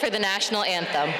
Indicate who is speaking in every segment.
Speaker 1: for the national anthem.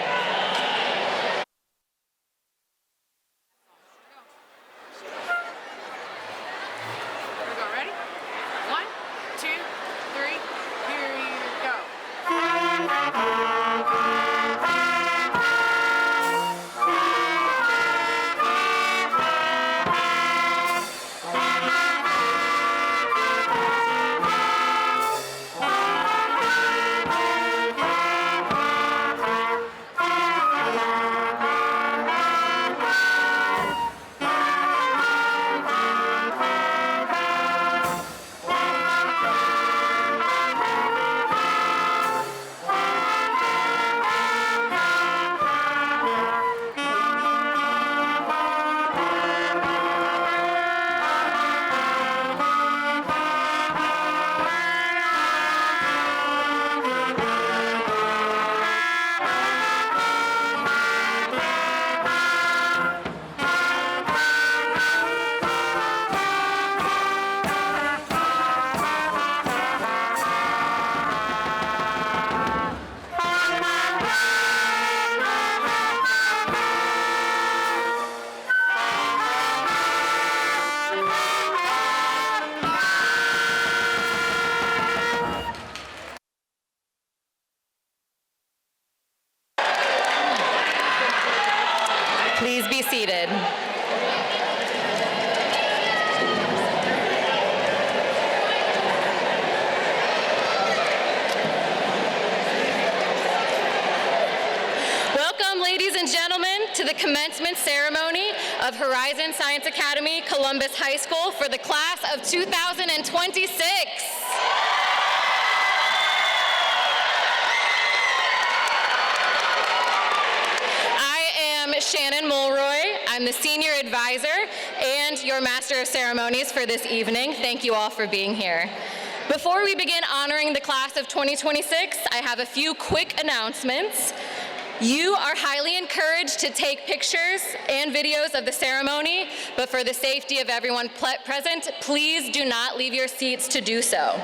Speaker 1: Please be seated. Welcome, ladies and gentlemen, to the commencement ceremony of Horizon Science Academy, Columbus High School for the class of 2026. Shannon Mulroy. I'm the senior advisor and your master of ceremonies for this evening. Thank you all for being here. Before we begin honoring the class of 2026, I have a few quick announcements. You are highly encouraged to take pictures and videos of the ceremony, but for the safety of everyone present, please do not leave your seats to do so.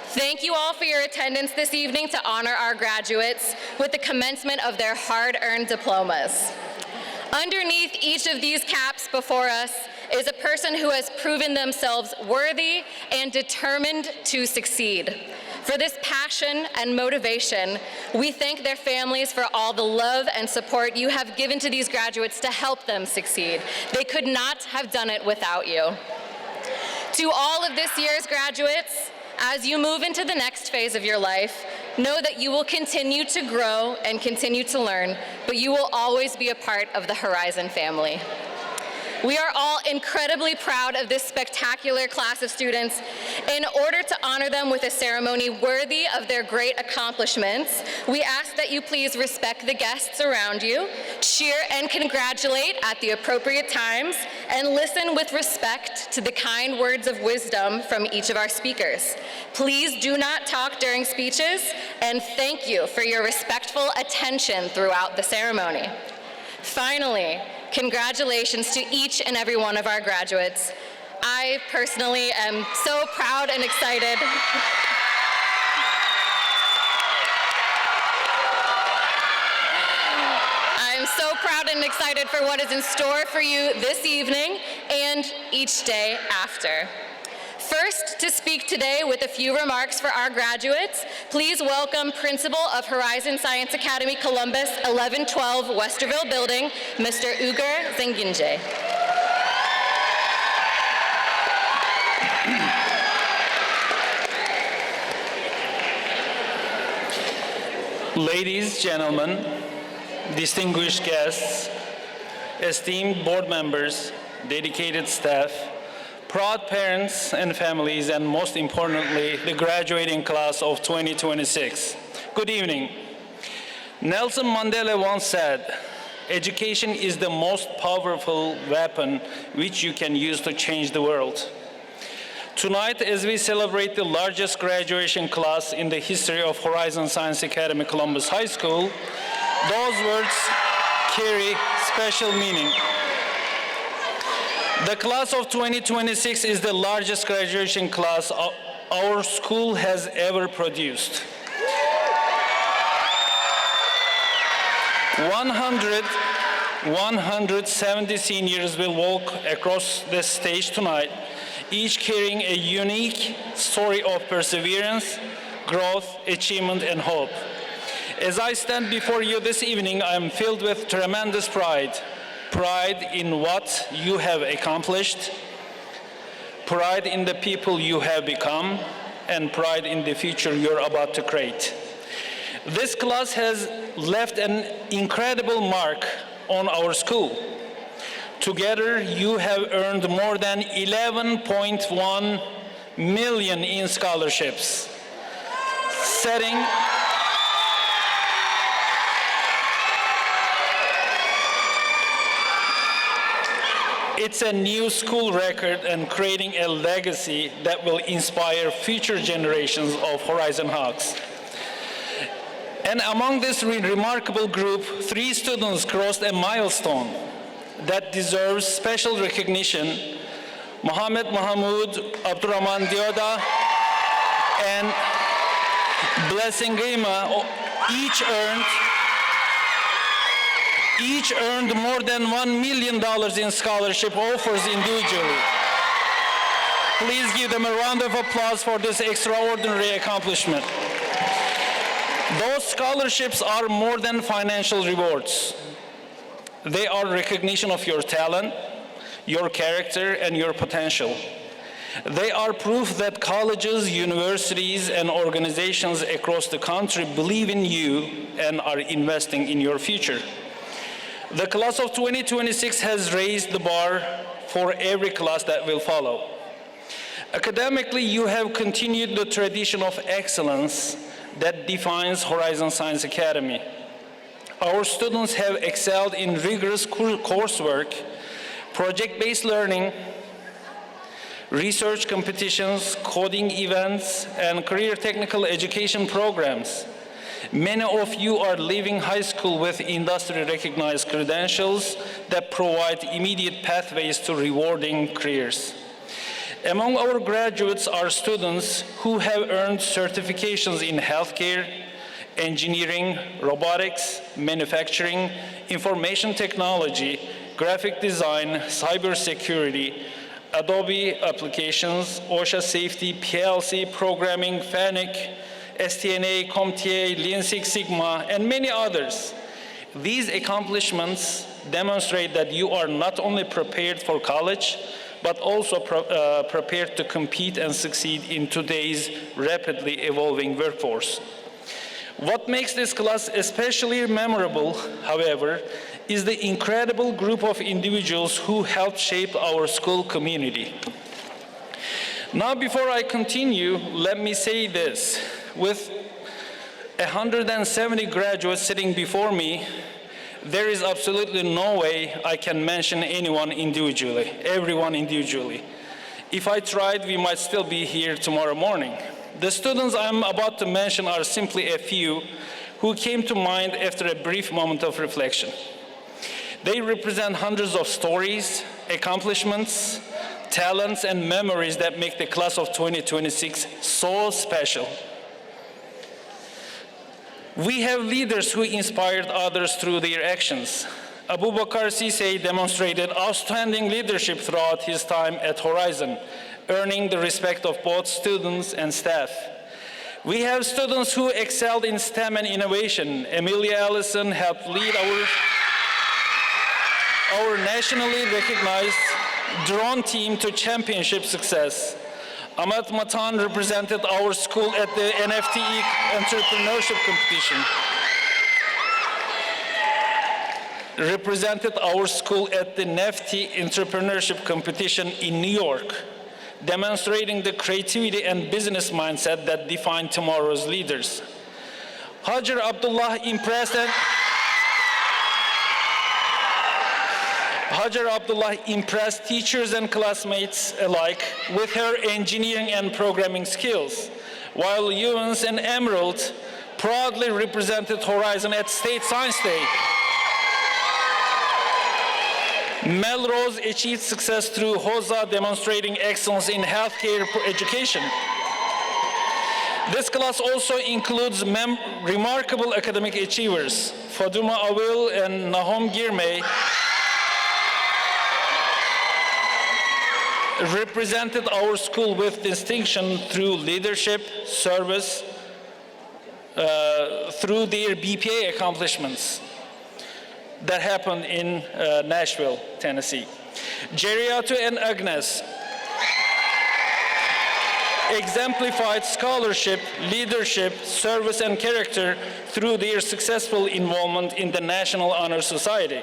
Speaker 1: Thank you all for your attendance this evening to honor our graduates with the commencement of their hard-earned diplomas. Underneath each of these caps before us is a person who has proven themselves worthy and determined to succeed. For this passion and motivation, we thank their families for all the love and support you have given to these graduates to help them succeed. They could not have done it without you. To all of this year's graduates, as you move into the next phase of your life, know that you will continue to grow and continue to learn, but you will always be a part of the Horizon family. We are all incredibly proud of this spectacular class of students. In order to honor them with a ceremony worthy of their great accomplishments, we ask that you please respect the guests around you, cheer and congratulate at the appropriate times, and listen with respect to the kind words of wisdom from each of our speakers. Please do not talk during speeches, and thank you for your respectful attention throughout the ceremony. Finally, congratulations to each and every one of our graduates. I personally am so proud and excited. I'm so proud and excited for what is in store for you this evening and each day after. First, to speak today with a few remarks for our graduates, please welcome Principal of Horizon Science Academy Columbus 1112 Westerville Building, Mr. Ugur Zenginje.
Speaker 2: Ladies, gentlemen, distinguished guests, esteemed board members, dedicated staff, proud parents and families, and most importantly, the graduating class of 2026. Good evening. Nelson Mandela once said, "Education is the most powerful weapon which you can use to change the world." Tonight, as we celebrate the largest graduation class in the history of Horizon Science Academy Columbus High School, those words carry special meaning. The class of 2026 is the largest graduation class our school has ever produced. 170 seniors will walk across the stage tonight, each carrying a unique story of perseverance, growth, achievement, and hope. As I stand before you this evening, I am filled with tremendous pride. Pride in what you have accomplished, pride in the people you have become, and pride in the future you're about to create. This class has left an incredible mark on our school. Together, you have earned more than 11.1 million in scholarships, setting it's a new school record and creating a legacy that will inspire future generations of Horizon Hawks. And among this remarkable group, 3 students crossed a milestone that deserves special recognition. Mohammed Mahmoud, Abdurrahman Dioda, and Blessing Rima each earned more than $1 million in scholarship offers individually. Please give them a round of applause for this extraordinary accomplishment. Those scholarships are more than financial rewards. They are recognition of your talent, your character, and your potential. They are proof that colleges, universities, and organizations across the country believe in you and are investing in your future. The class of 2026 has raised the bar for every class that will follow. Academically, you have continued the tradition of excellence that defines Horizon Science Academy. Our students have excelled in rigorous coursework, project-based learning, research competitions, coding events, and career technical education programs. Many of you are leaving high school with industry-recognized credentials that provide immediate pathways to rewarding careers. Among our graduates are students who have earned certifications in healthcare, engineering, robotics, manufacturing, information technology, graphic design, cybersecurity, Adobe applications, OSHA safety, PLC programming, FANUC, STNA, CompTIA, Lean Six Sigma, and many others. These accomplishments demonstrate that you are not only prepared for college, but also prepared to compete and succeed in today's rapidly evolving workforce. What makes this class especially memorable, however, is the incredible group of individuals who helped shape our school community. Now, before I continue, let me say this. With 170 graduates sitting before me, there is absolutely no way I can mention anyone individually, everyone individually. If I tried, we might still be here tomorrow morning. The students I'm about to mention are simply a few who came to mind after a brief moment of reflection. They represent hundreds of stories, accomplishments, talents, and memories that make the class of 2026 so special. We have leaders who inspired others through their actions. Abu Bakr Sisay demonstrated outstanding leadership throughout his time at Horizon, earning the respect of both students and staff. We have students who excelled in STEM and innovation. Amelia Allison helped lead our nationally recognized drone team to championship success. Ahmed Matan represented our school at the NFTE entrepreneurship competition. In New York, demonstrating the creativity and business mindset that define tomorrow's leaders. Hajar Abdullah impressed teachers and classmates alike with her engineering and programming skills, while Evans and Emerald proudly represented Horizon at State Science Day. Melrose achieved success through HOSA, demonstrating excellence in healthcare education. This class also includes remarkable academic achievers. Faduma Awil and Nahom Girmay represented our school with distinction through leadership, service, through their BPA accomplishments that happened in Nashville, Tennessee. Jeriatu and Agnes exemplified scholarship, leadership, service, and character through their successful involvement in the National Honor Society.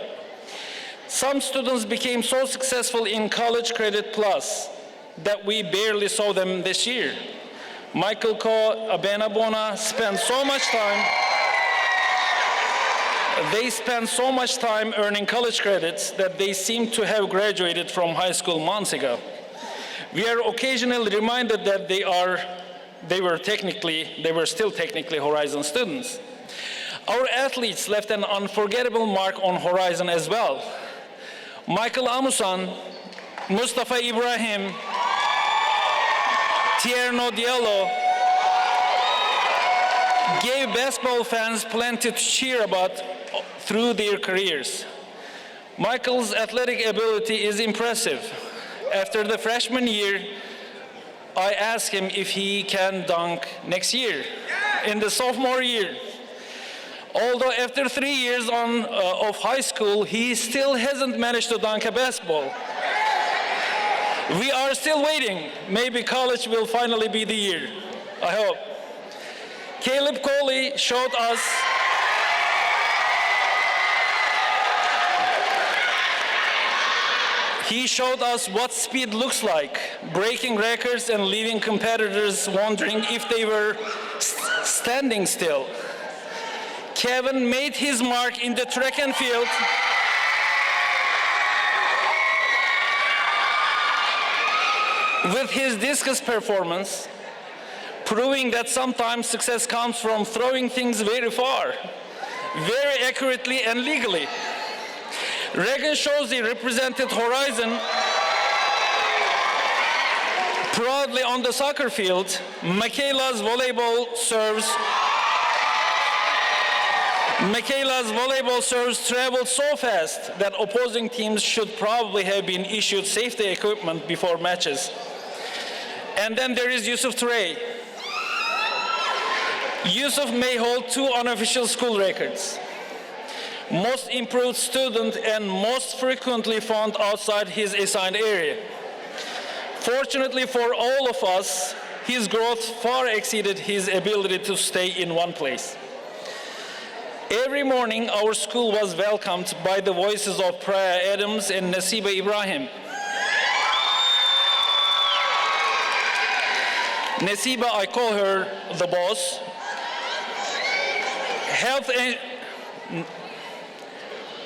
Speaker 2: Some students became so successful in College Credit Plus that we barely saw them this year. Michael Ko, Abenabona spent so much time earning college credits that they seem to have graduated from high school months ago. We are occasionally reminded that they were still technically Horizon students. Our athletes left an unforgettable mark on Horizon as well. Michael Amusan, Mustafa Ibrahim, Tierno Diallo gave basketball fans plenty to cheer about through their careers. Michael's athletic ability is impressive. After the freshman year, I asked him if he can dunk next year. In the sophomore year, although after 3 years of high school, he still hasn't managed to dunk a basketball. We are still waiting. Maybe college will finally be the year. I hope. Caleb Coley showed us what speed looks like, breaking records and leaving competitors wondering if they were standing still. Kevin made his mark in the track and field. With his discus performance, proving that sometimes success comes from throwing things very far, very accurately and legally. Regan Shorzy represented Horizon proudly on the soccer field. Michaela's volleyball serves traveled so fast that opposing teams should probably have been issued safety equipment before matches. And then there is Yusuf Touré. Yusuf may hold 2 unofficial school records: most improved student and most frequently found outside his assigned area. Fortunately for all of us, his growth far exceeded his ability to stay in one place. Every morning, our school was welcomed by the voices of Priya Adams and Nasiba Ibrahim. Nasiba, I call her the boss,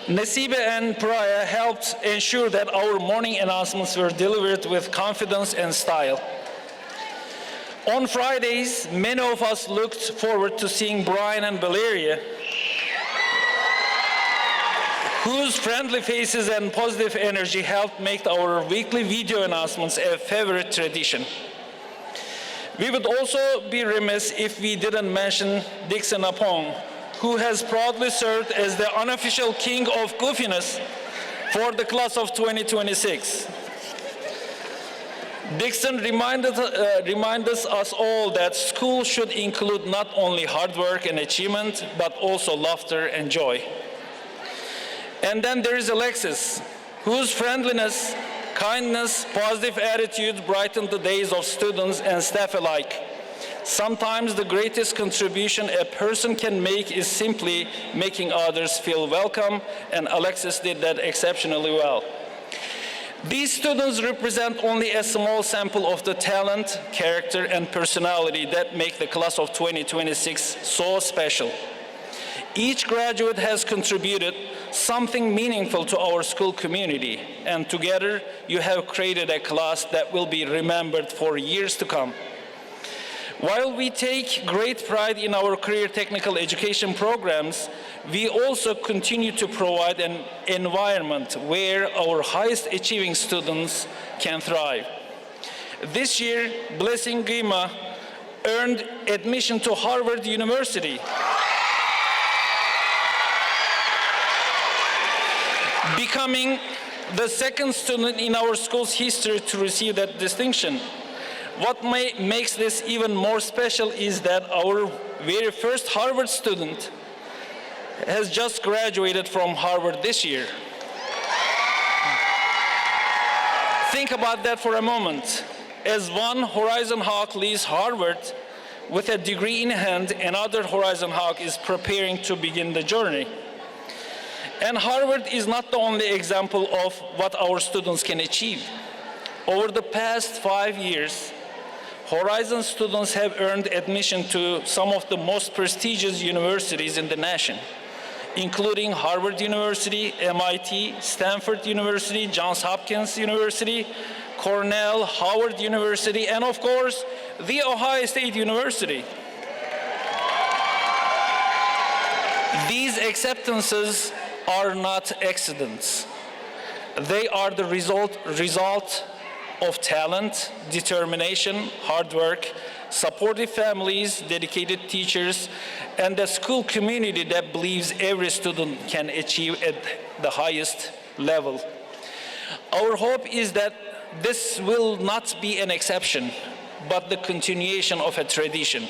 Speaker 2: Nasiba and Priya helped ensure that our morning announcements were delivered with confidence and style. On Fridays, many of us looked forward to seeing Brian and Valeria, whose friendly faces and positive energy helped make our weekly video announcements a favorite tradition. We would also be remiss if we didn't mention Dixon Apong, who has proudly served as the unofficial king of goofiness for the class of 2026. Dixon reminded us all that school should include not only hard work and achievement, but also laughter and joy. And then there is Alexis, whose friendliness, kindness, positive attitude brightened the days of students and staff alike. Sometimes the greatest contribution a person can make is simply making others feel welcome, and Alexis did that exceptionally well. These students represent only a small sample of the talent, character, and personality that make the class of 2026 so special. Each graduate has contributed something meaningful to our school community, and together you have created a class that will be remembered for years to come. While we take great pride in our career technical education programs, we also continue to provide an environment where our highest achieving students can thrive. This year, Blessing Gima earned admission to Harvard University, becoming the second student in our school's history to receive that distinction. What makes this even more special is that our very first Harvard student has just graduated from Harvard this year. Think about that for a moment. As one Horizon Hawk leaves Harvard with a degree in hand, another Horizon Hawk is preparing to begin the journey. And Harvard is not the only example of what our students can achieve. Over the past 5 years, Horizon students have earned admission to some of the most prestigious universities in the nation, including Harvard University, MIT, Stanford University, Johns Hopkins University, Cornell, Howard University, and of course, The Ohio State University. These acceptances are not accidents. They are the result of talent, determination, hard work, supportive families, dedicated teachers, and a school community that believes every student can achieve at the highest level. Our hope is that this will not be an exception, but the continuation of a tradition.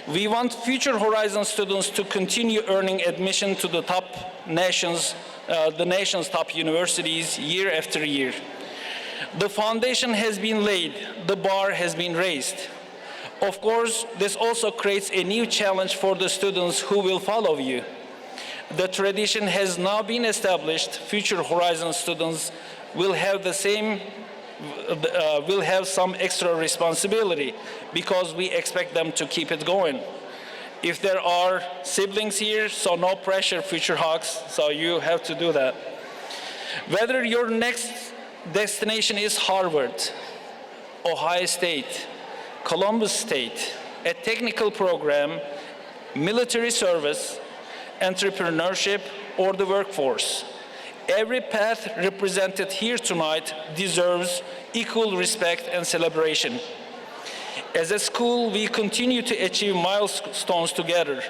Speaker 2: We want future Horizon students to continue earning admission to the nation's top universities year after year. The foundation has been laid, the bar has been raised. Of course, this also creates a new challenge for the students who will follow you. The tradition has now been established. Future Horizon students will have some extra responsibility because we expect them to keep it going. If there are siblings here, so no pressure, Future Hawks, so you have to do that. Whether your next destination is Harvard, Ohio State, Columbus State, a technical program, military service, entrepreneurship, or the workforce, every path represented here tonight deserves equal respect and celebration. As a school, we continue to achieve milestones together.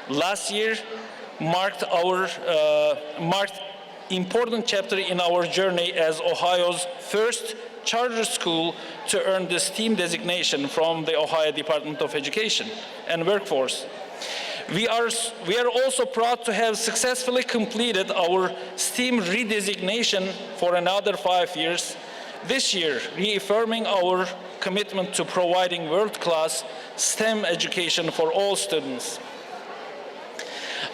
Speaker 2: Last year marked important chapter in our journey as Ohio's first charter school to earn the STEAM designation from the Ohio Department of Education and Workforce. We are also proud to have successfully completed our STEAM redesignation for another 5 years this year, reaffirming our commitment to providing world-class STEM education for all students.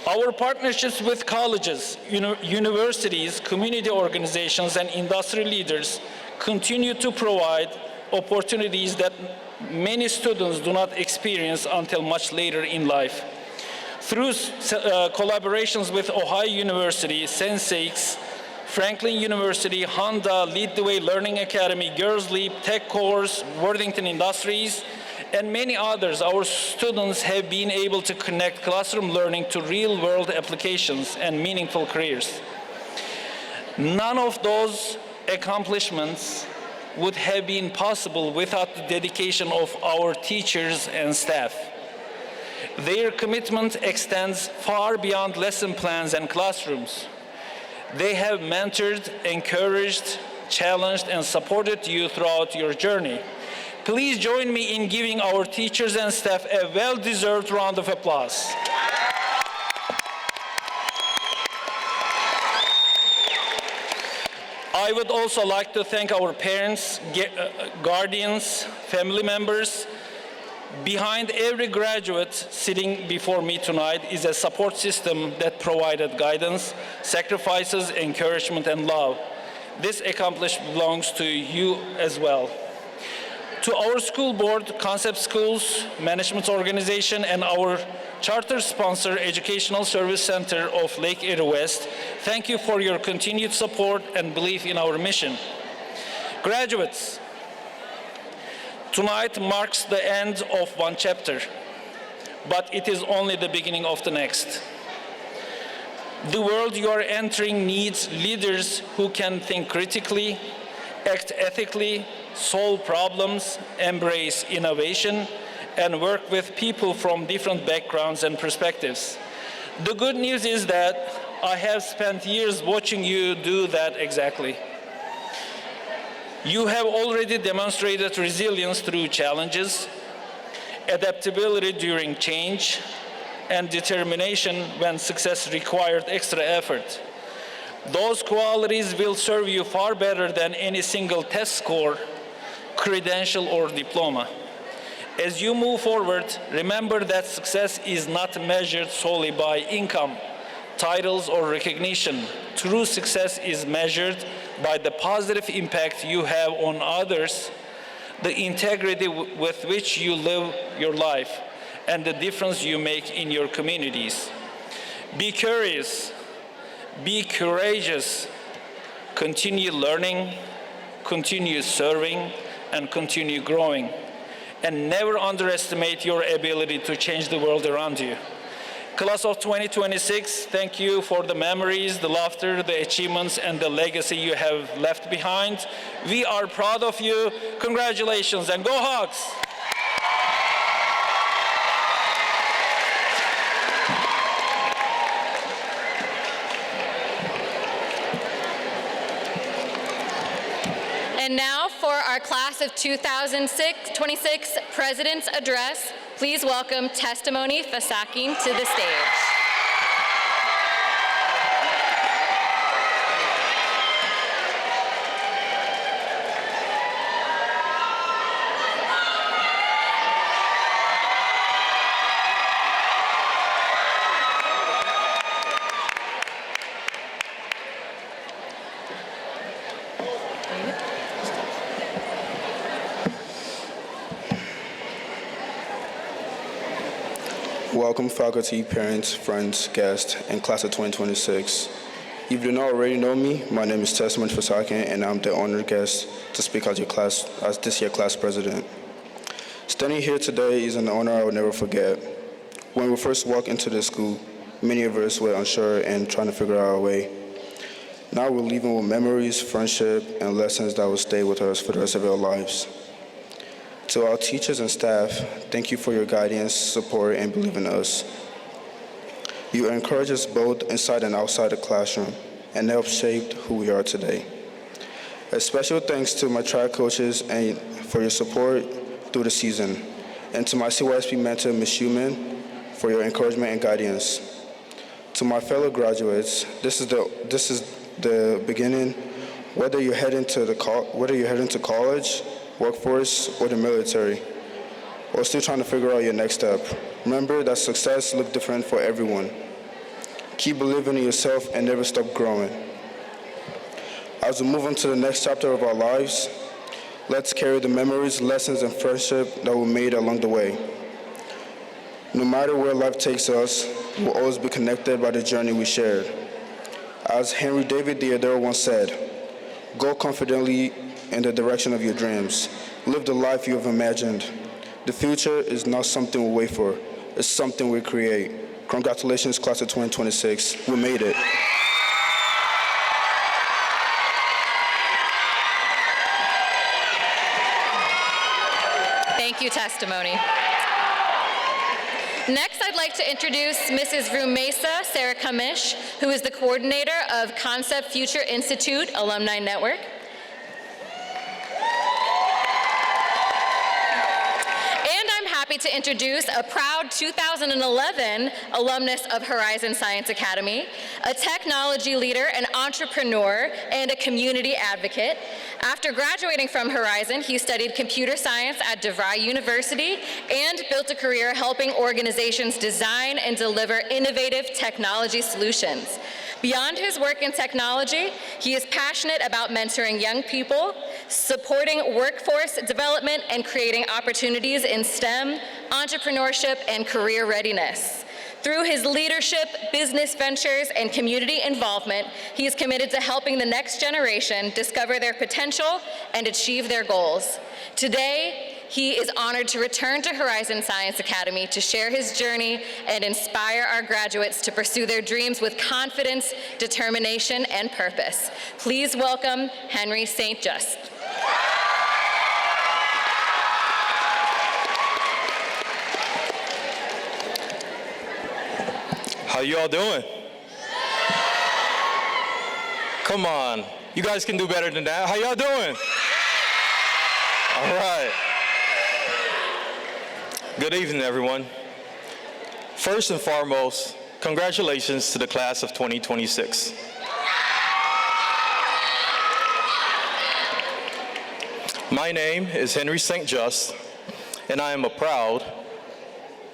Speaker 2: Our partnerships with colleges, universities, community organizations, and industry leaders continue to provide opportunities that many students do not experience until much later in life. Through collaborations with Ohio University, Sensex, Franklin University, Honda, Lead the Way Learning Academy, Girls Leap, Tech Course, Worthington Industries, and many others, our students have been able to connect classroom learning to real-world applications and meaningful careers. None of those accomplishments would have been possible without the dedication of our teachers and staff. Their commitment extends far beyond lesson plans and classrooms. They have mentored, encouraged, challenged, and supported you throughout your journey. Please join me in giving our teachers and staff a well-deserved round of applause. I would also like to thank our parents, guardians, family members. Behind every graduate sitting before me tonight is a support system that provided guidance, sacrifices, encouragement, and love. This accomplishment belongs to you as well. To our school board, Concept Schools, Management Organization, and our charter sponsor, Educational Service Center of Lake Erie West, thank you for your continued support and belief in our mission. Graduates, tonight marks the end of one chapter, but it is only the beginning of the next. The world you are entering needs leaders who can think critically, act ethically, solve problems, embrace innovation, and work with people from different backgrounds and perspectives. The good news is that I have spent years watching you do that exactly. You have already demonstrated resilience through challenges, adaptability during change, and determination when success required extra effort. Those qualities will serve you far better than any single test score, credential, or diploma. As you move forward, remember that success is not measured solely by income, titles, or recognition. True success is measured by the positive impact you have on others, the integrity with which you live your life, and the difference you make in your communities. Be curious, be courageous, continue learning, continue serving, and continue growing. And never underestimate your ability to change the world around you. Class of 2026, thank you for the memories, the laughter, the achievements, and the legacy you have left behind. We are proud of you. Congratulations, and go Hawks!
Speaker 1: And now for our class of 2026 President's Address, please welcome Testimony Fasakin to the stage.
Speaker 3: Welcome faculty, parents, friends, guests, and class of 2026. If you do not already know me, my name is Tesman Fasakin, and I'm the honored guest to speak as this year's class president. Standing here today is an honor I will never forget. When we first walked into the school, many of us were unsure and trying to figure out our way. Now we're leaving with memories, friendship, and lessons that will stay with us for the rest of our lives. To our teachers and staff, thank you for your guidance, support, and belief in us. You encourage us both inside and outside the classroom and help shape who we are today. A special thanks to my track coaches and for your support through the season, and to my CYSP mentor, Ms. Schumann, for your encouragement and guidance. To my fellow graduates, this is the beginning. Whether you're heading to college, workforce, or the military, or still trying to figure out your next step, remember that success looks different for everyone. Keep believing in yourself and never stop growing. As we move on to the next chapter of our lives, let's carry the memories, lessons, and friendship that were made along the way. No matter where life takes us, we'll always be connected by the journey we shared. As Henry David Thoreau once said, "Go confidently in the direction of your dreams. Live the life you have imagined. The future is not something we wait for, it's something we create." Congratulations, class of 2026. We made it.
Speaker 1: Thank you, Testimony. Next, I'd like to introduce Mrs. Rumesa Sarah Kamish, who is the coordinator of Concept Future Institute Alumni Network. Happy to introduce a proud 2011 alumnus of Horizon Science Academy, a technology leader, an entrepreneur, and a community advocate. After graduating from Horizon, he studied computer science at DeVry University and built a career helping organizations design and deliver innovative technology solutions. Beyond his work in technology, he is passionate about mentoring young people, supporting workforce development, and creating opportunities in STEM, entrepreneurship, and career readiness. Through his leadership, business ventures, and community involvement, he is committed to helping the next generation discover their potential and achieve their goals. Today, he is honored to return to Horizon Science Academy to share his journey and inspire our graduates to pursue their dreams with confidence, determination, and purpose. Please welcome Henry St. Just.
Speaker 4: How you all doing? Come on, you guys can do better than that. How y'all doing? All right. Good evening, everyone. First and foremost, congratulations to the class of 2026. My name is Henry St. Just, and I am a proud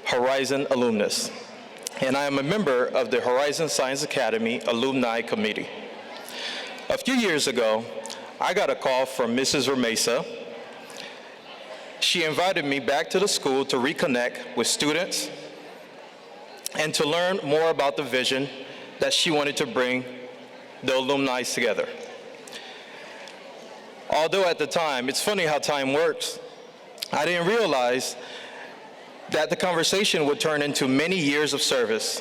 Speaker 4: Horizon alumnus, and I am a member of the Horizon Science Academy Alumni Committee. A few years ago, I got a call from Mrs. Ramesa. She invited me back to the school to reconnect with students and to learn more about the vision that she wanted to bring the alumni together. Although at the time, it's funny how time works, I didn't realize that the conversation would turn into many years of service,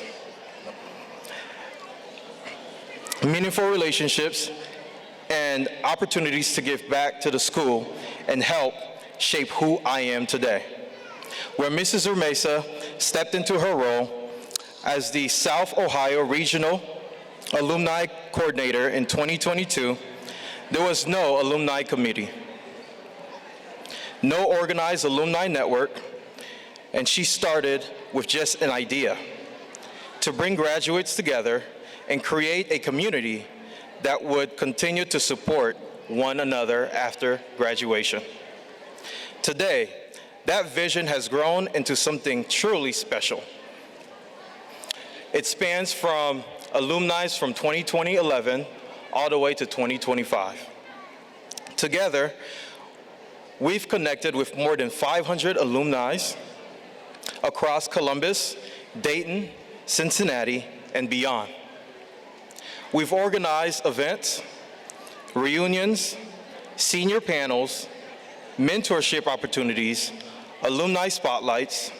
Speaker 4: meaningful relationships, and opportunities to give back to the school and help shape who I am today. When Mrs. Ramesa stepped into her role as the South Ohio Regional Alumni Coordinator in 2022, there was no alumni committee, no organized alumni network, and she started with just an idea to bring graduates together and create a community that would continue to support one another after graduation. Today, that vision has grown into something truly special. It spans from alumni from 2011 all the way to 2025. Together, we've connected with more than 500 alumni across Columbus, Dayton, Cincinnati, and beyond. We've organized events, reunions, senior panels, mentorship opportunities, alumni spotlights,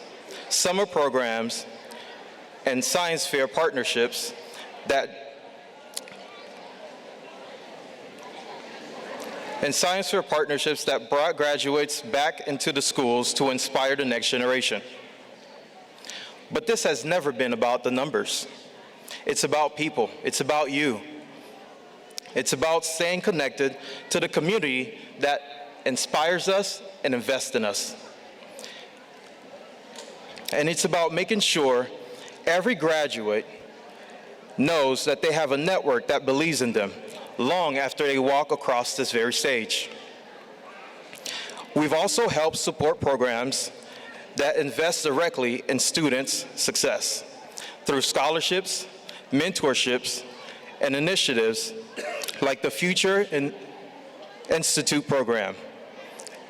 Speaker 4: summer programs, and science fair partnerships that brought graduates back into the schools to inspire the next generation. But this has never been about the numbers. It's about people. It's about you. It's about staying connected to the community that inspires us and invests in us. And it's about making sure every graduate knows that they have a network that believes in them long after they walk across this very stage. We've also helped support programs that invest directly in students' success through scholarships, mentorships, and initiatives like the Future Institute program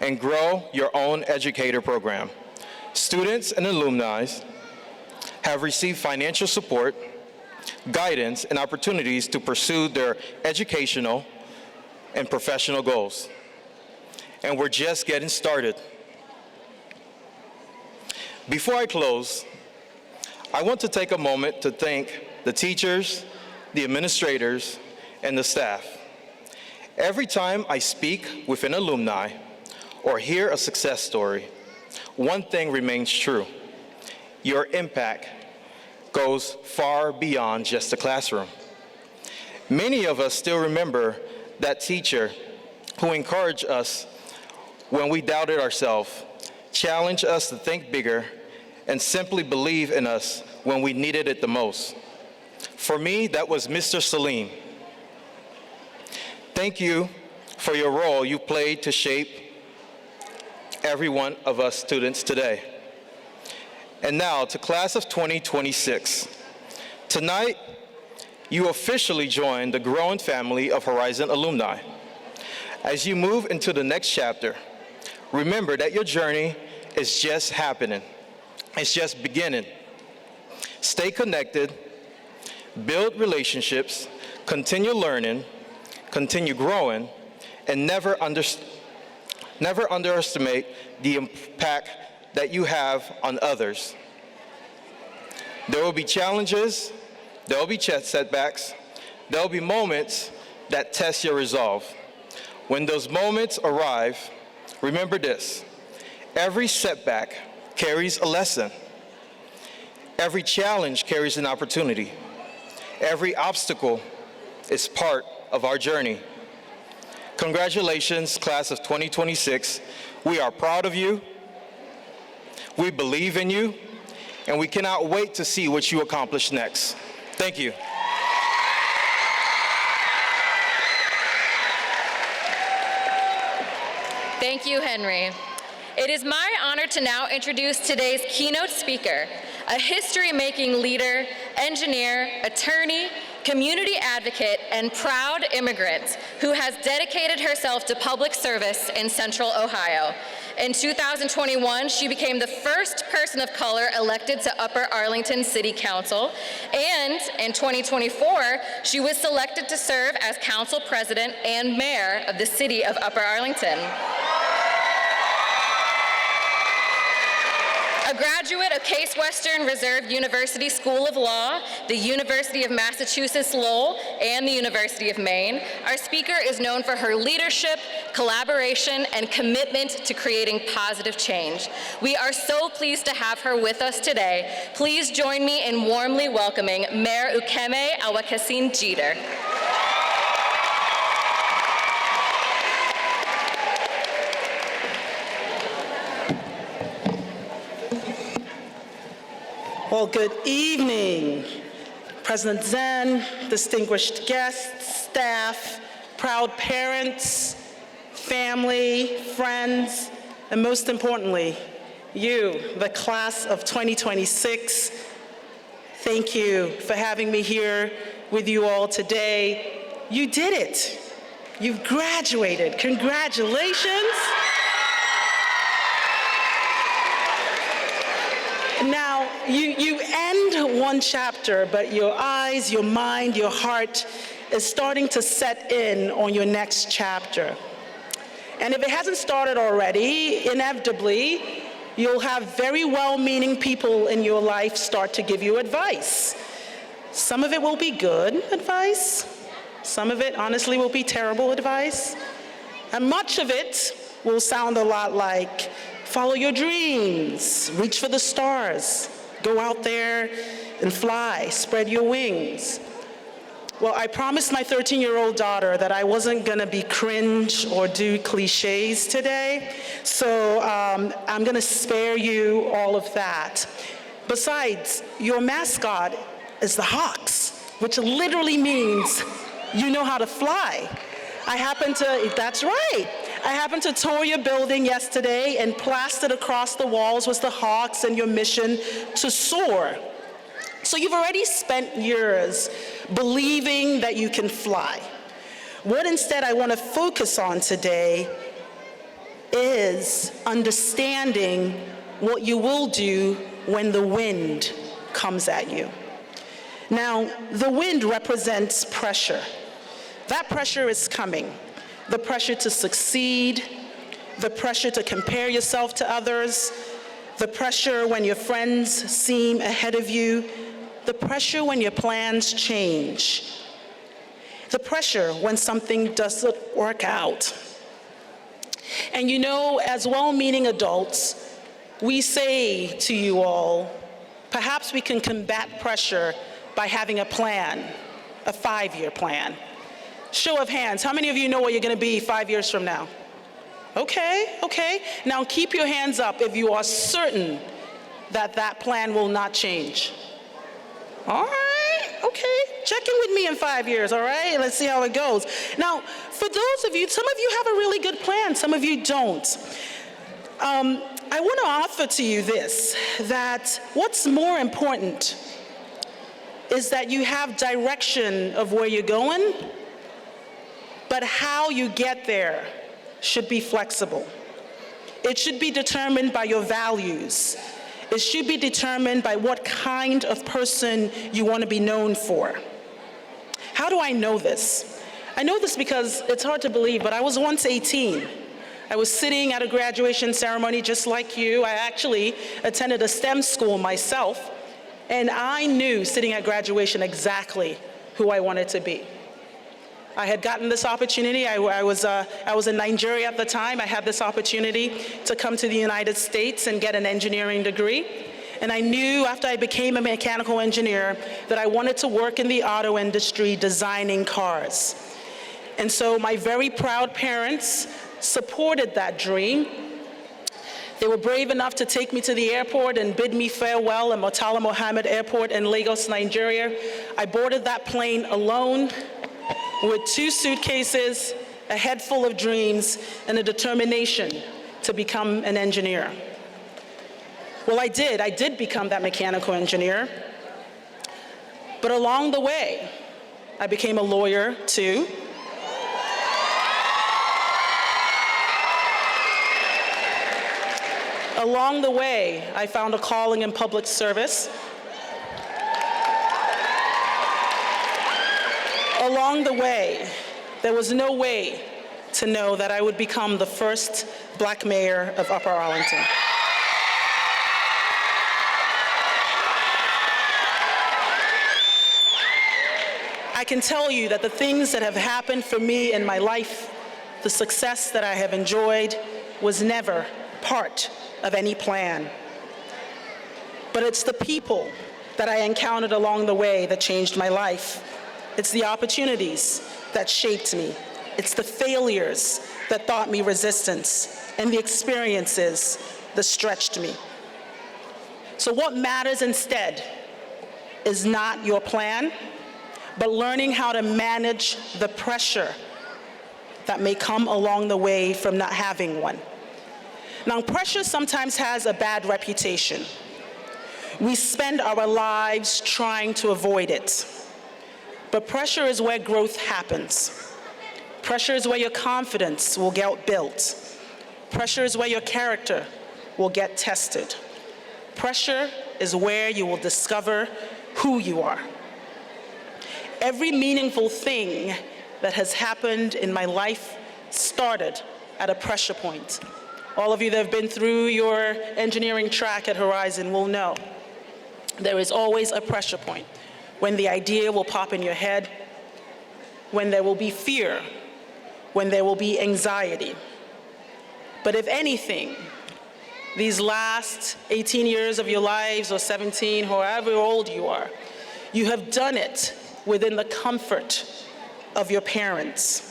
Speaker 4: and Grow Your Own Educator program. Students and alumni have received financial support, guidance, and opportunities to pursue their educational and professional goals. And we're just getting started. Before I close, I want to take a moment to thank the teachers, the administrators, and the staff. Every time I speak with an alumni or hear a success story, one thing remains true. Your impact goes far beyond just the classroom. Many of us still remember that teacher who encouraged us when we doubted ourselves, challenged us to think bigger, and simply believe in us when we needed it the most. For me, that was Mr. Salim. Thank you for your role you played to shape every one of us students today. And now to class of 2026. Tonight, you officially join the growing family of Horizon alumni. As you move into the next chapter, remember that your journey is just happening. It's just beginning. Stay connected, build relationships, continue learning, continue growing, and never underestimate the impact that you have on others. There will be challenges, there will be setbacks, there will be moments that test your resolve. When those moments arrive, remember this: every setback carries a lesson. Every challenge carries an opportunity. Every obstacle is part of our journey. Congratulations, class of 2026. We are proud of you. We believe in you, and we cannot wait to see what you accomplish next. Thank you.
Speaker 1: Thank you, Henry. It is my honor to now introduce today's keynote speaker, a history-making leader, engineer, attorney, community advocate, and proud immigrant who has dedicated herself to public service in Central Ohio. In 2021, she became the first person of color elected to Upper Arlington City Council, and in 2024, she was selected to serve as council president and mayor of the city of Upper Arlington. A graduate of Case Western Reserve University School of Law, the University of Massachusetts Lowell, and the University of Maine, our speaker is known for her leadership, collaboration, and commitment to creating positive change. We are so pleased to have her with us today. Please join me in warmly welcoming Mayor Ukeme Awakasin Jeter.
Speaker 5: Well, good evening, President Zen, distinguished guests, staff, proud parents, family, friends, and most importantly, you, the class of 2026. Thank you for having me here with you all today. You did it. You've graduated. Congratulations. Now, you end one chapter, but your eyes, your mind, your heart is starting to set in on your next chapter. And if it hasn't started already, inevitably, you'll have very well-meaning people in your life start to give you advice. Some of it will be good advice. Some of it, honestly, will be terrible advice. And much of it will sound a lot like, follow your dreams, reach for the stars, go out there and fly, spread your wings. Well, I promised my 13-year-old daughter that I wasn't gonna be cringe or do cliches today, so I'm gonna spare you all of that. Besides, your mascot is the Hawks, which literally means you know how to fly. That's right. I happened to tour your building yesterday, and plastered across the walls was the Hawks and your mission to soar. So you've already spent years believing that you can fly. What instead I want to focus on today is understanding what you will do when the wind comes at you. Now, the wind represents pressure. That pressure is coming. The pressure to succeed, the pressure to compare yourself to others, the pressure when your friends seem ahead of you, the pressure when your plans change, the pressure when something doesn't work out. And you know, as well-meaning adults, we say to you all, perhaps we can combat pressure by having a plan, a 5-year plan. Show of hands, how many of you know where you're gonna be 5 years from now? Okay. Now keep your hands up if you are certain that that plan will not change. All right, okay. Check in with me in 5 years, all right? Let's see how it goes. Now, for those of you, some of you have a really good plan, some of you don't. I wanna offer to you this, that what's more important is that you have direction of where you're going, but how you get there should be flexible. It should be determined by your values. It should be determined by what kind of person you want to be known for. How do I know this? I know this because it's hard to believe, but I was once 18. I was sitting at a graduation ceremony just like you. I actually attended a STEM school myself, and I knew sitting at graduation exactly who I wanted to be. I had gotten this opportunity. I was in Nigeria at the time. I had this opportunity to come to the United States and get an engineering degree. And I knew after I became a mechanical engineer that I wanted to work in the auto industry designing cars. And so my very proud parents supported that dream. They were brave enough to take me to the airport and bid me farewell at Murtala Mohammed Airport in Lagos, Nigeria. I boarded that plane alone with 2 suitcases, a head full of dreams, and a determination to become an engineer. Well, I did become that mechanical engineer. But along the way, I became a lawyer too. Along the way, I found a calling in public service. Along the way, there was no way to know that I would become the first Black mayor of Upper Arlington. I can tell you that the things that have happened for me in my life, the success that I have enjoyed, was never part of any plan. But it's the people that I encountered along the way that changed my life. It's the opportunities that shaped me. It's the failures that taught me resistance, and the experiences that stretched me. So what matters instead is not your plan, but learning how to manage the pressure that may come along the way from not having one. Now, pressure sometimes has a bad reputation. We spend our lives trying to avoid it. But pressure is where growth happens. Pressure is where your confidence will get built. Pressure is where your character will get tested. Pressure is where you will discover who you are. Every meaningful thing that has happened in my life started at a pressure point. All of you that have been through your engineering track at Horizon will know there is always a pressure point when the idea will pop in your head, when there will be fear, when there will be anxiety. But if anything, these last 18 years of your lives, or 17, however old you are, you have done it within the comfort of your parents.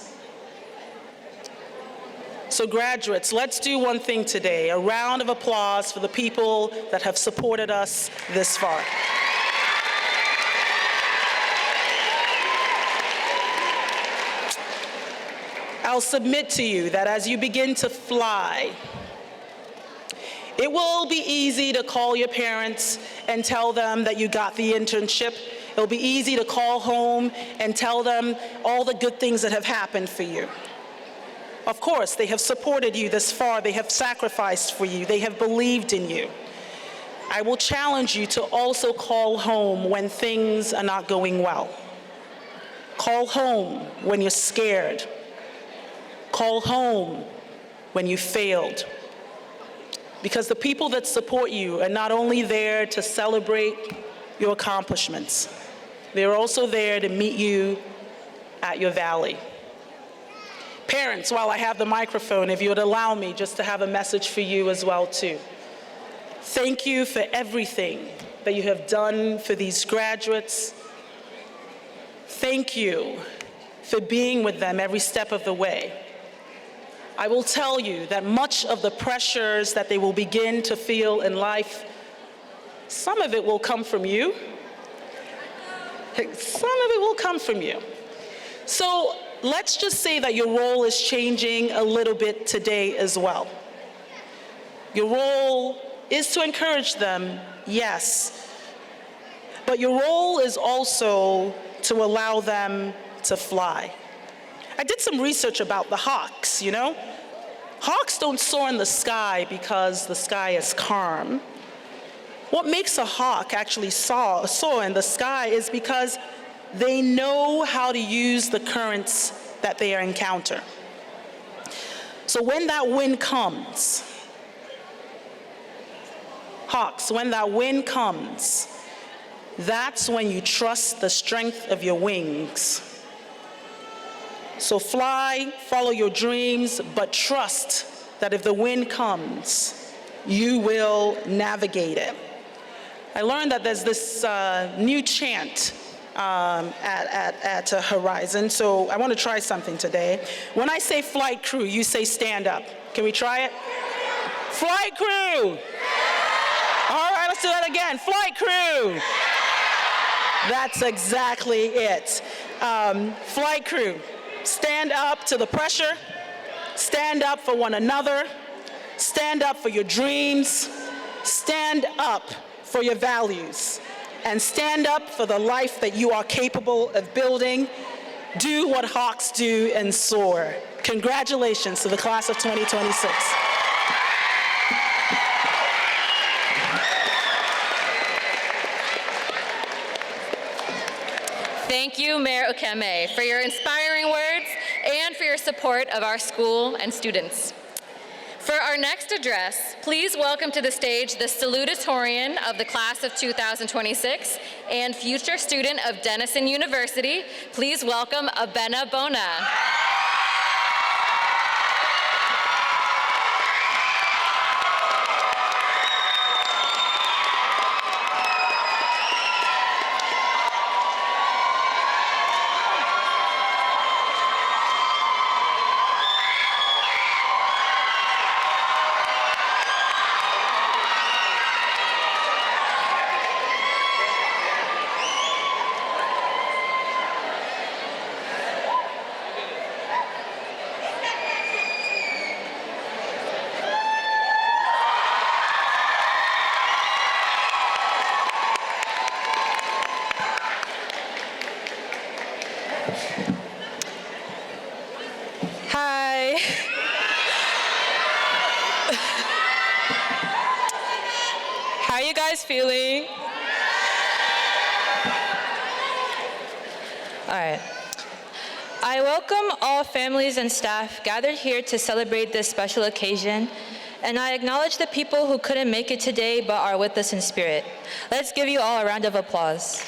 Speaker 5: So graduates, let's do one thing today. A round of applause for the people that have supported us this far. I'll submit to you that as you begin to fly, it will be easy to call your parents and tell them that you got the internship. It'll be easy to call home and tell them all the good things that have happened for you. Of course, they have supported you this far. They have sacrificed for you. They have believed in you. I will challenge you to also call home when things are not going well. Call home when you're scared. Call home when you failed. Because the people that support you are not only there to celebrate your accomplishments, they're also there to meet you at your valley. Parents, while I have the microphone, if you would allow me just to have a message for you as well too. Thank you for everything that you have done for these graduates. Thank you for being with them every step of the way. I will tell you that much of the pressures that they will begin to feel in life, some of it will come from you. Some of it will come from you. So let's just say that your role is changing a little bit today as well. Your role is to encourage them, yes. But your role is also to allow them to fly. I did some research about the hawks, you know? Hawks don't soar in the sky because the sky is calm. What makes a hawk actually soar in the sky is because they know how to use the currents that they encounter. So when that wind comes, hawks, when that wind comes, that's when you trust the strength of your wings. So fly, follow your dreams, but trust that if the wind comes, you will navigate it. I learned that there's this new chant at Horizon, so I want to try something today. When I say flight crew, you say stand up. Can we try it? Flight crew! All right, let's do that again. Flight crew! That's exactly it. Flight crew, stand up to the pressure, stand up for one another, stand up for your dreams, stand up for your values, and stand up for the life that you are capable of building. Do what Hawks do and soar. Congratulations to the class of 2026.
Speaker 1: Thank you, Mayor Okeme, for your inspiring words and for your support of our school and students. For our next address, please welcome to the stage the salutatorian of the class of 2026 and future student of Denison University. Please welcome Abena Bona.
Speaker 6: Hi. How are you guys feeling? All right. I welcome all families and staff gathered here to celebrate this special occasion, and I acknowledge the people who couldn't make it today but are with us in spirit. Let's give you all a round of applause.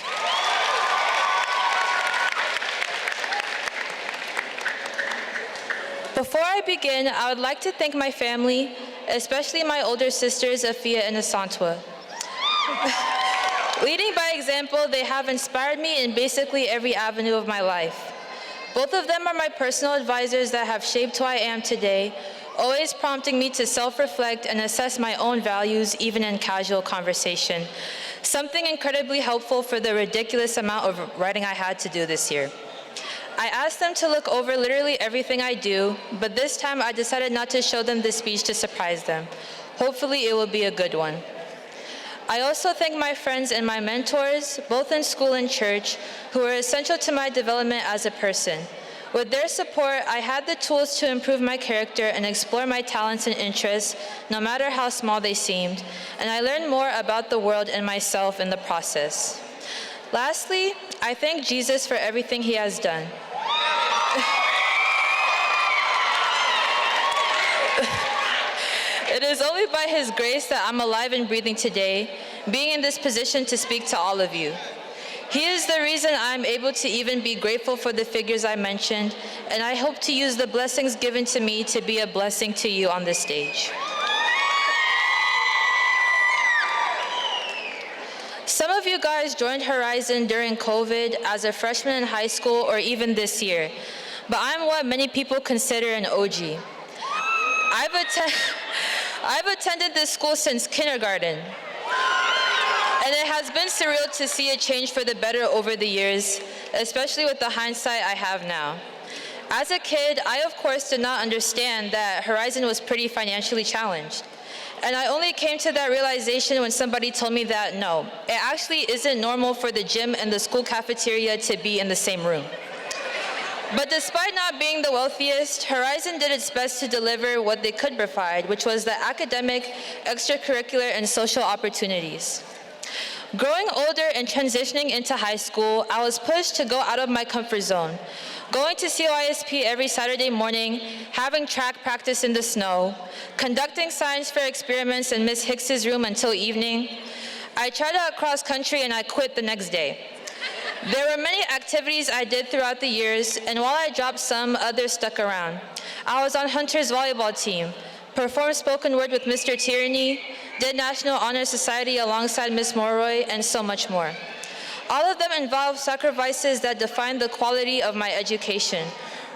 Speaker 6: Before I begin, I would like to thank my family, especially my older sisters, Afia and Asantwa. Leading by example, they have inspired me in basically every avenue of my life. Both of them are my personal advisors that have shaped who I am today, always prompting me to self-reflect and assess my own values, even in casual conversation. Something incredibly helpful for the ridiculous amount of writing I had to do this year. I asked them to look over literally everything I do, but this time I decided not to show them this speech to surprise them. Hopefully it will be a good one. I also thank my friends and my mentors, both in school and church, who are essential to my development as a person. With their support, I had the tools to improve my character and explore my talents and interests, no matter how small they seemed, and I learned more about the world and myself in the process. Lastly, I thank Jesus for everything he has done. It is only by his grace that I'm alive and breathing today, being in this position to speak to all of you. He is the reason I'm able to even be grateful for the figures I mentioned, and I hope to use the blessings given to me to be a blessing to you on this stage. Some of you guys joined Horizon during COVID as a freshman in high school or even this year, but I'm what many people consider an OG. I've attended this school since kindergarten, and it has been surreal to see it change for the better over the years, especially with the hindsight I have now. As a kid, I of course did not understand that Horizon was pretty financially challenged. And I only came to that realization when somebody told me that no, it actually isn't normal for the gym and the school cafeteria to be in the same room. But despite not being the wealthiest, Horizon did its best to deliver what they could provide, which was the academic, extracurricular, and social opportunities. Growing older and transitioning into high school, I was pushed to go out of my comfort zone. Going to COISP every Saturday morning, having track practice in the snow, conducting science fair experiments in Miss Hicks's room until evening. I tried out cross country and I quit the next day. There were many activities I did throughout the years, and while I dropped some, others stuck around. I was on Hunter's volleyball team, performed spoken word with Mr. Tierney, did National Honor Society alongside Ms. Morroy, and so much more. All of them involve sacrifices that define the quality of my education,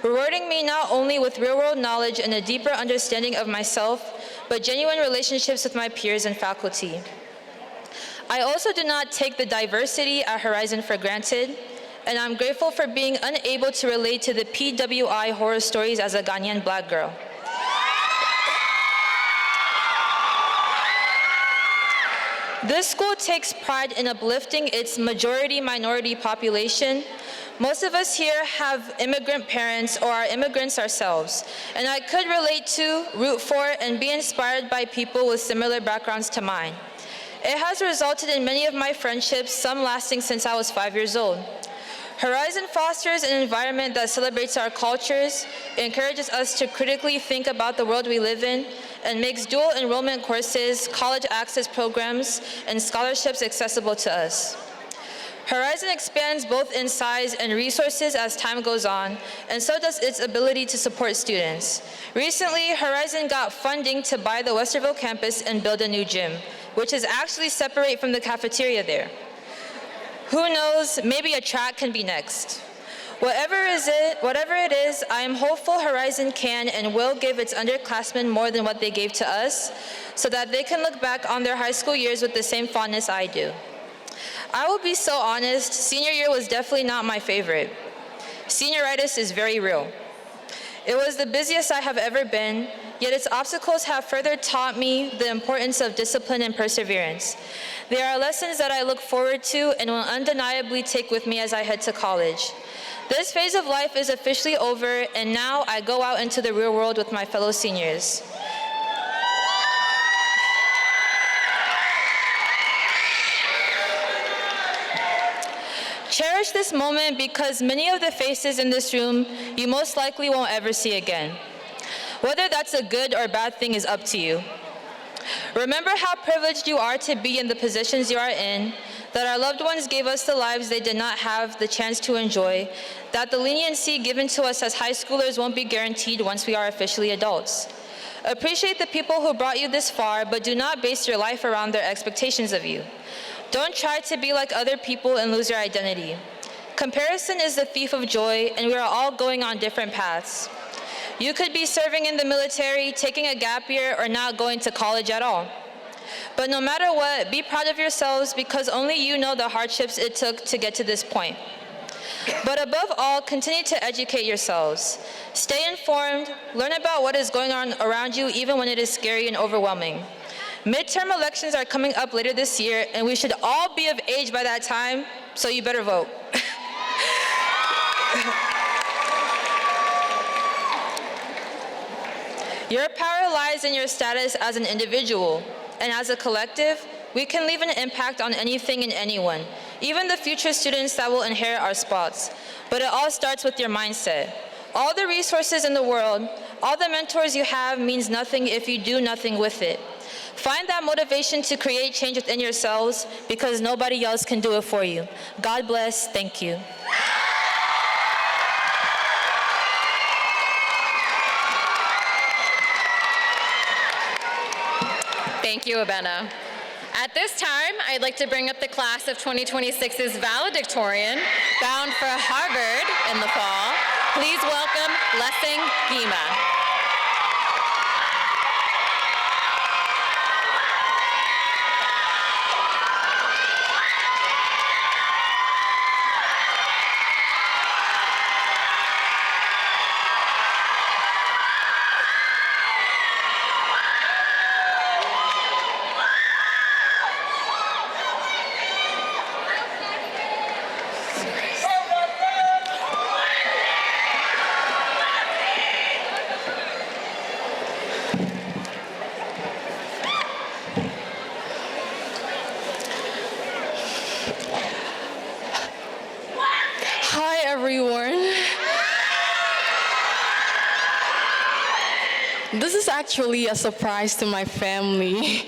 Speaker 6: rewarding me not only with real-world knowledge and a deeper understanding of myself, but genuine relationships with my peers and faculty. I also do not take the diversity at Horizon for granted, and I'm grateful for being unable to relate to the PWI horror stories as a Ghanaian Black girl. This school takes pride in uplifting its majority-minority population. Most of us here have immigrant parents or are immigrants ourselves, and I could relate to, root for, and be inspired by people with similar backgrounds to mine. It has resulted in many of my friendships, some lasting since I was 5 years old. Horizon fosters an environment that celebrates our cultures, encourages us to critically think about the world we live in, and makes dual enrollment courses, college access programs, and scholarships accessible to us. Horizon expands both in size and resources as time goes on, and so does its ability to support students. Recently, Horizon got funding to buy the Westerville campus and build a new gym, which is actually separate from the cafeteria there. Who knows, maybe a track can be next. Whatever it is, I am hopeful Horizon can and will give its underclassmen more than what they gave to us, so that they can look back on their high school years with the same fondness I do. I will be so honest, senior year was definitely not my favorite. Senioritis is very real. It was the busiest I have ever been, yet its obstacles have further taught me the importance of discipline and perseverance. They are lessons that I look forward to and will undeniably take with me as I head to college. This phase of life is officially over, and now I go out into the real world with my fellow seniors. Cherish this moment because many of the faces in this room you most likely won't ever see again. Whether that's a good or bad thing is up to you. Remember how privileged you are to be in the positions you are in, that our loved ones gave us the lives they did not have the chance to enjoy, that the leniency given to us as high schoolers won't be guaranteed once we are officially adults. Appreciate the people who brought you this far, but do not base your life around their expectations of you. Don't try to be like other people and lose your identity. Comparison is the thief of joy, and we are all going on different paths. You could be serving in the military, taking a gap year, or not going to college at all. But no matter what, be proud of yourselves because only you know the hardships it took to get to this point. But above all, continue to educate yourselves. Stay informed, learn about what is going on around you even when it is scary and overwhelming. Midterm elections are coming up later this year, and we should all be of age by that time, so you better vote. Your power lies in your status as an individual, and as a collective, we can leave an impact on anything and anyone, even the future students that will inherit our spots. But it all starts with your mindset. All the resources in the world, all the mentors you have means nothing if you do nothing with it. Find that motivation to create change within yourselves because nobody else can do it for you. God bless. Thank you.
Speaker 1: Thank you, Abena. At this time, I'd like to bring up the class of 2026's valedictorian, bound for Harvard in the fall. Please welcome Blessing Gima.
Speaker 7: Hi, everyone. This is actually a surprise to my family.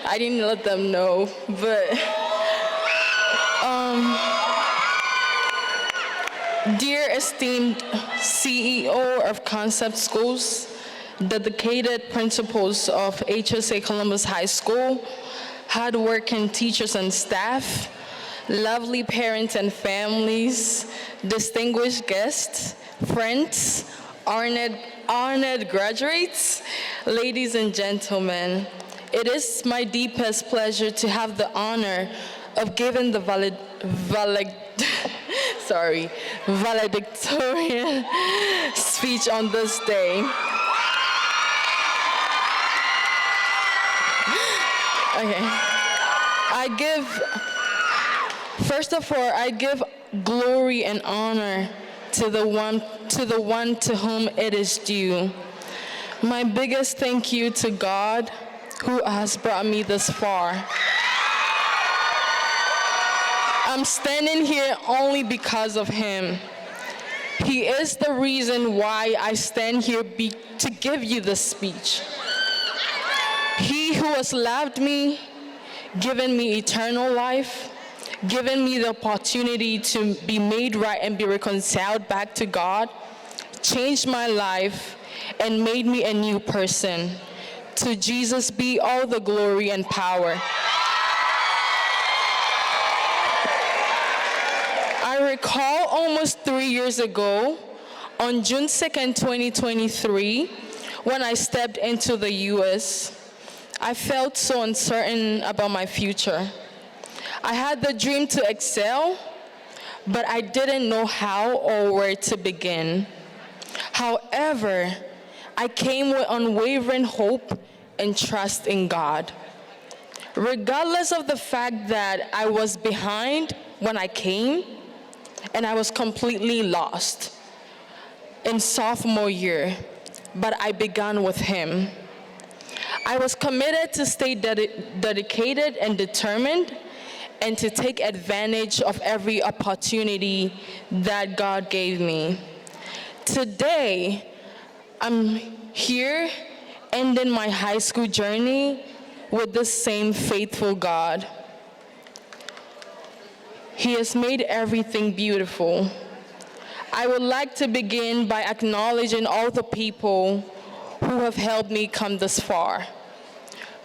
Speaker 7: I didn't let them know, but dear esteemed CEO of Concept Schools, dedicated principals of HSA Columbus High School, hardworking teachers and staff, lovely parents and families, distinguished guests, friends, honored graduates, ladies and gentlemen. It is my deepest pleasure to have the honor of giving the valedictorian speech on this day. Okay. First of all, I give glory and honor to the one to whom it is due. My biggest thank you to God, who has brought me this far. I'm standing here only because of him. He is the reason why I stand here to give you this speech. He who has loved me, given me eternal life, given me the opportunity to be made right and be reconciled back to God, changed my life, and made me a new person. To Jesus be all the glory and power. I recall almost 3 years ago, on June 2nd, 2023, when I stepped into the U.S., I felt so uncertain about my future. I had the dream to excel, but I didn't know how or where to begin. However, I came with unwavering hope and trust in God. Regardless of the fact that I was behind when I came, and I was completely lost in sophomore year, but I began with him. I was committed to stay dedicated and determined, and to take advantage of every opportunity that God gave me. Today, I'm here ending my high school journey with the same faithful God. He has made everything beautiful. I would like to begin by acknowledging all the people who have helped me come this far.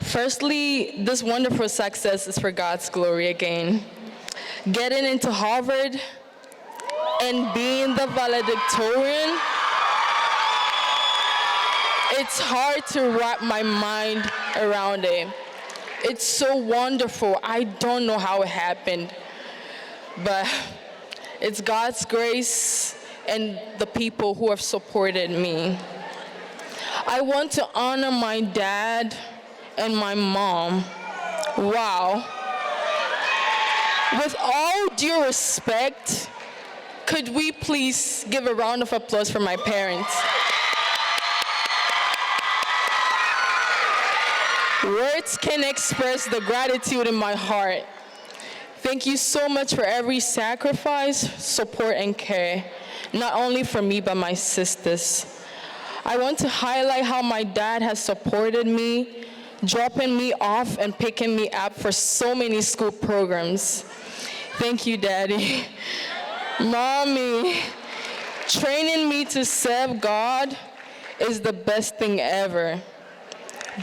Speaker 7: Firstly, this wonderful success is for God's glory again. Getting into Harvard and being the valedictorian, it's hard to wrap my mind around it. It's so wonderful. I don't know how it happened, but it's God's grace and the people who have supported me. I want to honor my dad and my mom. Wow. With all due respect, could we please give a round of applause for my parents? Words can express the gratitude in my heart. Thank you so much for every sacrifice, support, and care, not only for me, but my sisters. I want to highlight how my dad has supported me, dropping me off and picking me up for so many school programs. Thank you, Daddy. Mommy, training me to serve God is the best thing ever.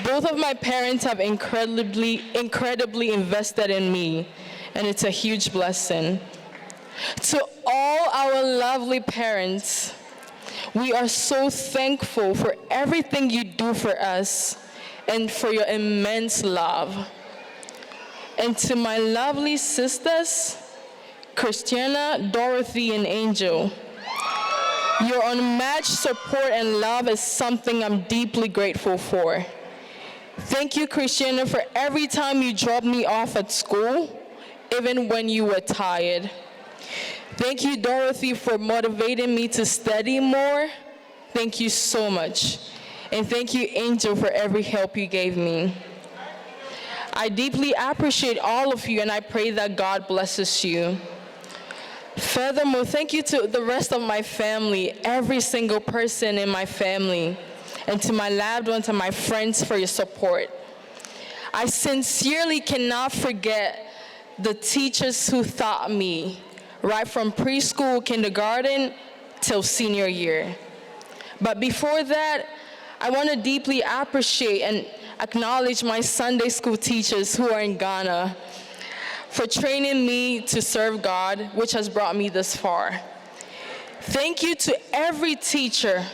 Speaker 7: Both of my parents have incredibly invested in me, and it's a huge blessing. To all our lovely parents, we are so thankful for everything you do for us and for your immense love. And to my lovely sisters, Christiana, Dorothy, and Angel, your unmatched support and love is something I'm deeply grateful for. Thank you, Christiana, for every time you dropped me off at school, even when you were tired. Thank you, Dorothy, for motivating me to study more. Thank you so much. And thank you, Angel, for every help you gave me. I deeply appreciate all of you, and I pray that God blesses you. Furthermore, thank you to the rest of my family, every single person in my family, and to my loved ones and my friends for your support. I sincerely cannot forget the teachers who taught me, right from preschool, kindergarten, till senior year. But before that, I want to deeply appreciate and acknowledge my Sunday school teachers who are in Ghana for training me to serve God, which has brought me this far. Thank you to every teacher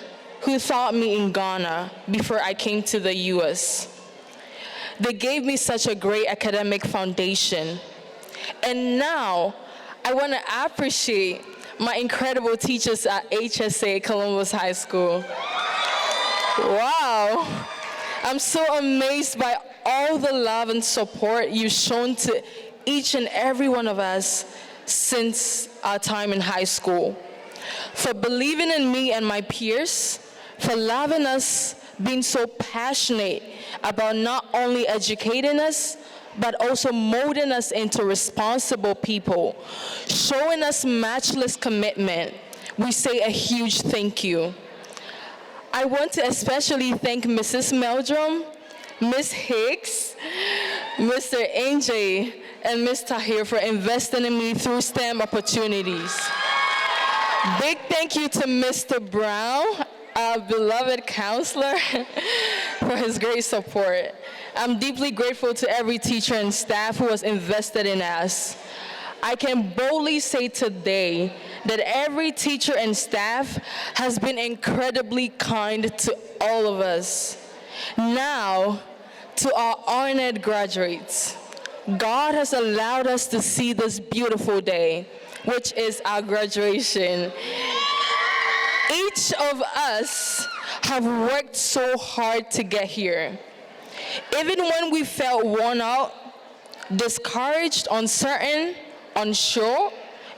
Speaker 7: who taught me in Ghana before I came to the US. They gave me such a great academic foundation. And now, I want to appreciate my incredible teachers at HSA Columbus High School. Wow. I'm so amazed by all the love and support you've shown to each and every one of us since our time in high school. For believing in me and my peers, for loving us, being so passionate about not only educating us, but also molding us into responsible people, showing us matchless commitment. We say a huge thank you. I want to especially thank Mrs. Meldrum, Ms. Hicks, Mr. Anjay, and Ms. Tahir for investing in me through STEM opportunities. Big thank you to Mr. Brown, our beloved counselor, for his great support. I'm deeply grateful to every teacher and staff who has invested in us. I can boldly say today that every teacher and staff has been incredibly kind to all of us. Now, to our honored graduates, God has allowed us to see this beautiful day, which is our graduation. Each of us have worked so hard to get here. Even when we felt worn out, discouraged, uncertain, unsure,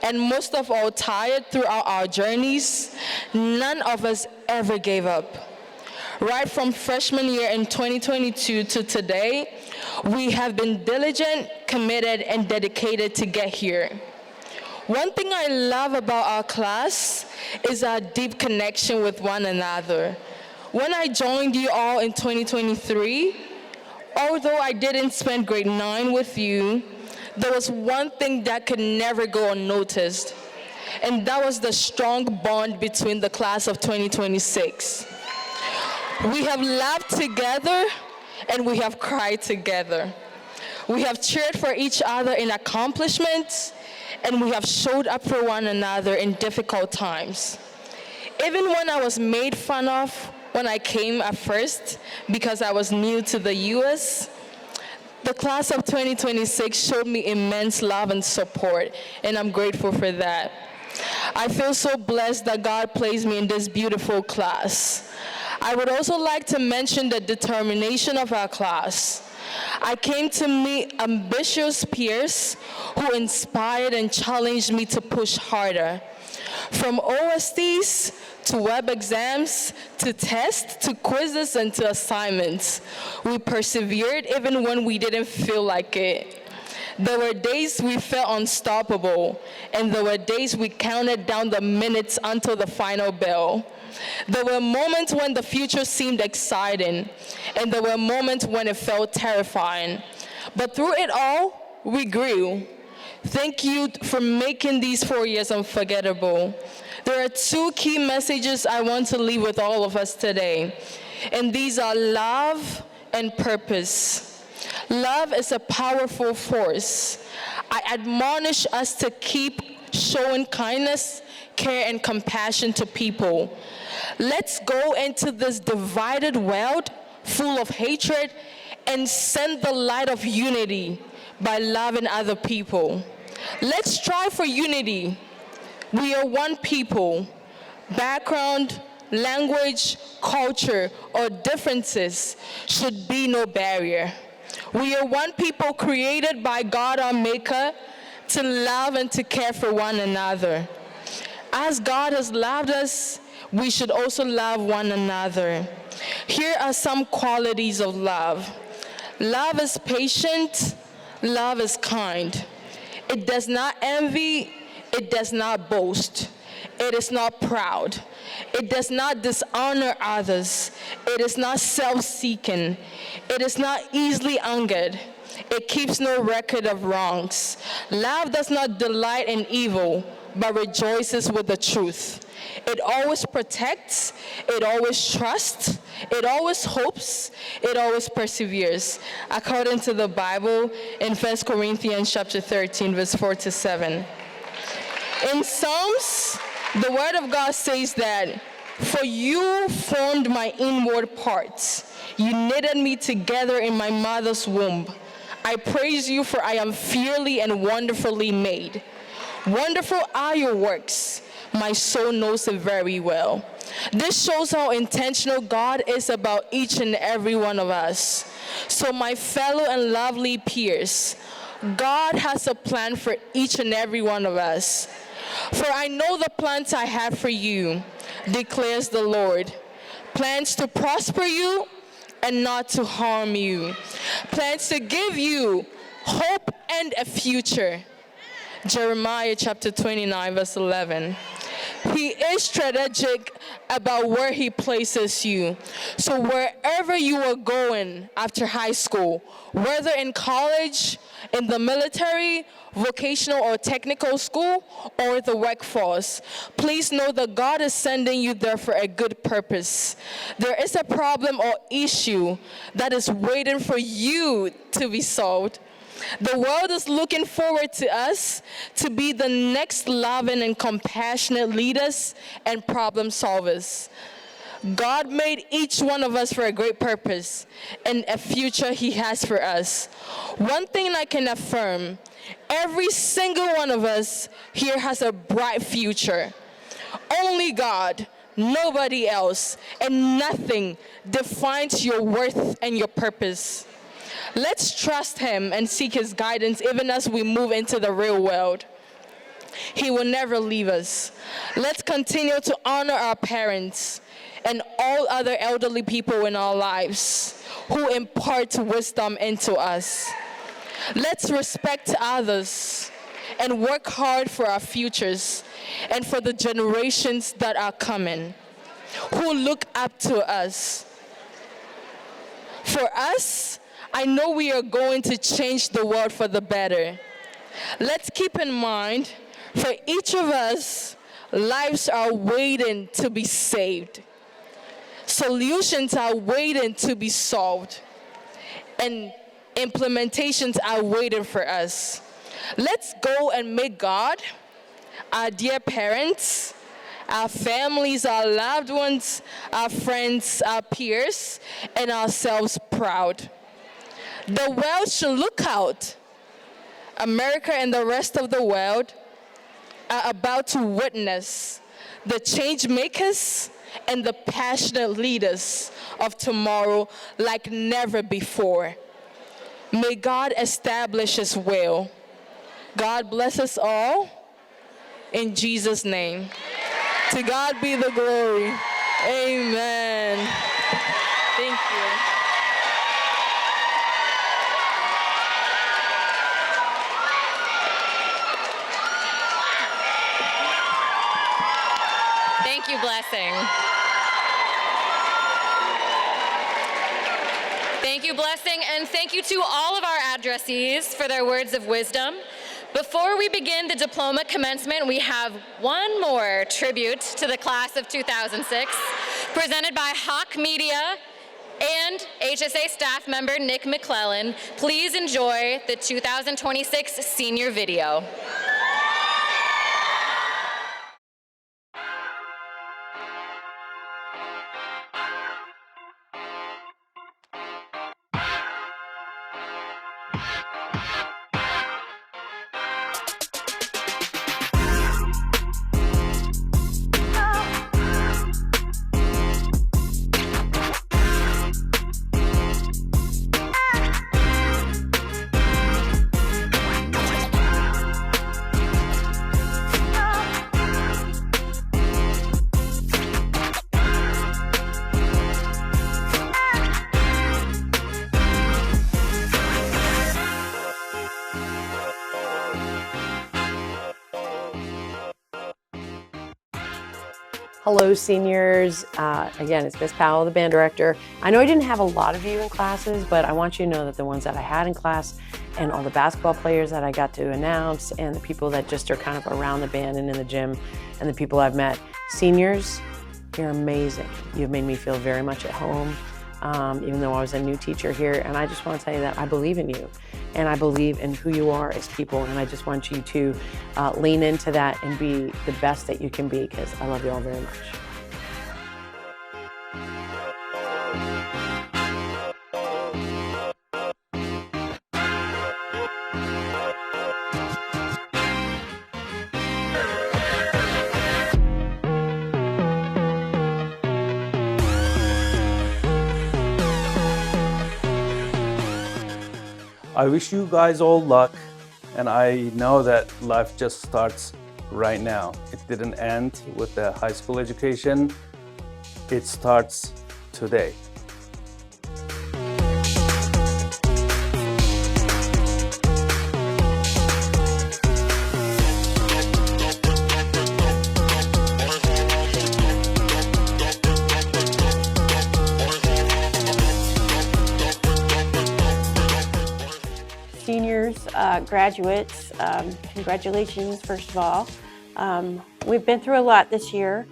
Speaker 7: and most of all tired throughout our journeys, none of us ever gave up. Right from freshman year in 2022 to today, we have been diligent, committed, and dedicated to get here. One thing I love about our class is our deep connection with one another. When I joined you all in 2023, although I didn't spend grade 9 with you, there was one thing that could never go unnoticed, and that was the strong bond between the class of 2026. We have laughed together, and we have cried together. We have cheered for each other in accomplishments, and we have showed up for one another in difficult times. Even when I was made fun of when I came at first because I was new to the US, the class of 2026 showed me immense love and support, and I'm grateful for that. I feel so blessed that God placed me in this beautiful class. I would also like to mention the determination of our class. I came to meet ambitious peers who inspired and challenged me to push harder. From OSTs to web exams to tests to quizzes and to assignments, we persevered even when we didn't feel like it. There were days we felt unstoppable, and there were days we counted down the minutes until the final bell. There were moments when the future seemed exciting, and there were moments when it felt terrifying. But through it all, we grew. Thank you for making these 4 years unforgettable. There are 2 key messages I want to leave with all of us today, and these are love and purpose. Love is a powerful force. I admonish us to keep showing kindness, care, and compassion to people. Let's go into this divided world full of hatred and send the light of unity by loving other people. Let's strive for unity. We are one people. Background, language, culture, or differences should be no barrier. We are one people created by God our Maker to love and to care for one another. As God has loved us, we should also love one another. Here are some qualities of love. Love is patient. Love is kind. It does not envy. It does not boast. It is not proud. It does not dishonor others. It is not self-seeking. It is not easily angered. It keeps no record of wrongs. Love does not delight in evil, but rejoices with the truth. It always protects, it always trusts, it always hopes, it always perseveres, according to the Bible in 1 Corinthians chapter 13, verse 4 to 7. In Psalms, the word of God says that, "For you formed my inward parts. You knitted me together in my mother's womb. I praise you, for I am fearfully and wonderfully made. Wonderful are your works. My soul knows it very well." This shows how intentional God is about each and every one of us. So my fellow and lovely peers, God has a plan for each and every one of us. "For I know the plans I have for you, declares the Lord. Plans to prosper you and not to harm you. Plans to give you hope and a future." Jeremiah chapter 29, verse 11. He is strategic about where he places you. So wherever you are going after high school, whether in college, in the military, vocational or technical school, or the workforce, please know that God is sending you there for a good purpose. There is a problem or issue that is waiting for you to be solved. The world is looking forward to us to be the next loving and compassionate leaders and problem solvers. God made each one of us for a great purpose and a future he has for us. One thing I can affirm, every single one of us here has a bright future. Only God, nobody else, and nothing defines your worth and your purpose. Let's trust him and seek his guidance even as we move into the real world. He will never leave us. Let's continue to honor our parents and all other elderly people in our lives who impart wisdom into us. Let's respect others and work hard for our futures and for the generations that are coming, who look up to us. For us, I know we are going to change the world for the better. Let's keep in mind, for each of us, lives are waiting to be saved. Solutions are waiting to be solved. And implementations are waiting for us. Let's go and make God, our dear parents, our families, our loved ones, our friends, our peers, and ourselves proud. The world should look out. America and the rest of the world are about to witness the change makers and the passionate leaders of tomorrow like never before. May God establish his will. God bless us all. In Jesus' name. To God be the glory. Amen. Thank you.
Speaker 1: Thank you, Blessing. Thank you, Blessing, and thank you to all of our addressees for their words of wisdom. Before we begin the diploma commencement, we have one more tribute to the class of 2006, presented by Hawk Media and HSA staff member Nick McClellan. Please enjoy the 2026 senior video.
Speaker 8: Hello, seniors. Again, it's Miss Powell, the band director. I know I didn't have a lot of you in classes, but I want you to know that the ones that I had in class and all the basketball players that I got to announce, and the people that just are kind of around the band and in the gym, and the people I've met. Seniors, you're amazing. You've made me feel very much at home, even though I was a new teacher here. And I just want to tell you that I believe in you, and I believe in who you are as people. And I just want you to lean into that and be the best that you can be, because I love you all very much.
Speaker 2: I wish you guys all luck, and I know that life just starts right now. It didn't end with the high school education. It starts today.
Speaker 9: Seniors, graduates, congratulations, first of all. We've been through a lot this year,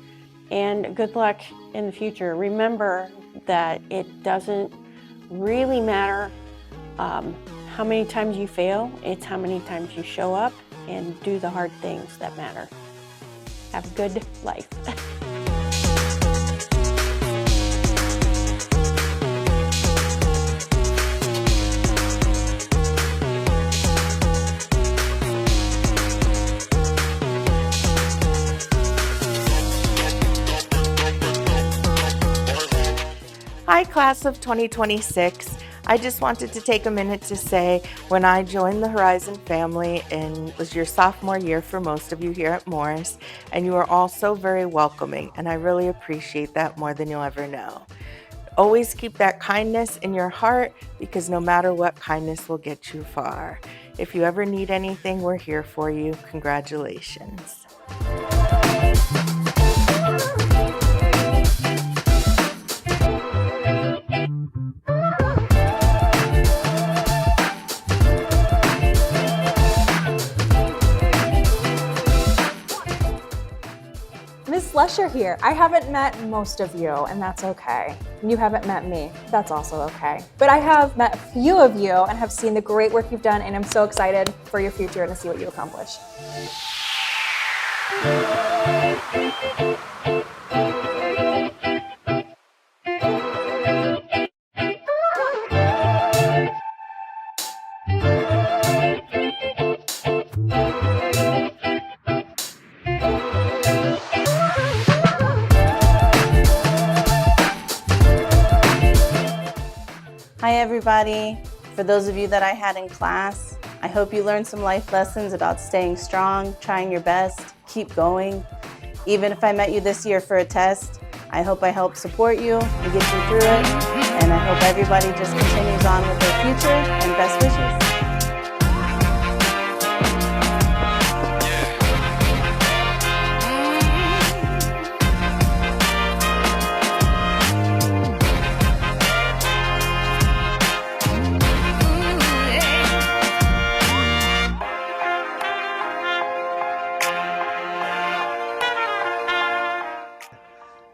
Speaker 9: and good luck in the future. Remember that it doesn't really matter how many times you fail, it's how many times you show up and do the hard things that matter. Have a good life.
Speaker 10: Hi, class of 2026. I just wanted to take a minute to say when I joined the Horizon family, and it was your sophomore year for most of you here at Morris, and you are all so very welcoming, and I really appreciate that more than you'll ever know. Always keep that kindness in your heart, because no matter what, kindness will get you far. If you ever need anything, we're here for you. Congratulations.
Speaker 11: Ms. Lesher here. I haven't met most of you, and that's okay. You haven't met me. That's also okay. But I have met a few of you and have seen the great work you've done, and I'm so excited for your future and to see what you accomplish.
Speaker 12: Hi everybody. For those of you that I had in class, I hope you learned some life lessons about staying strong, trying your best, keep going. Even if I met you this year for a test, I hope I helped support you and get you through it. And I hope everybody just continues on with their future, and best wishes.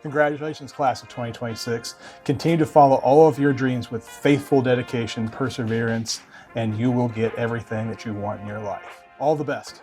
Speaker 13: Congratulations, class of 2026. Continue to follow all of your dreams with faithful dedication, perseverance, and you will get everything that you want in your life. All the best.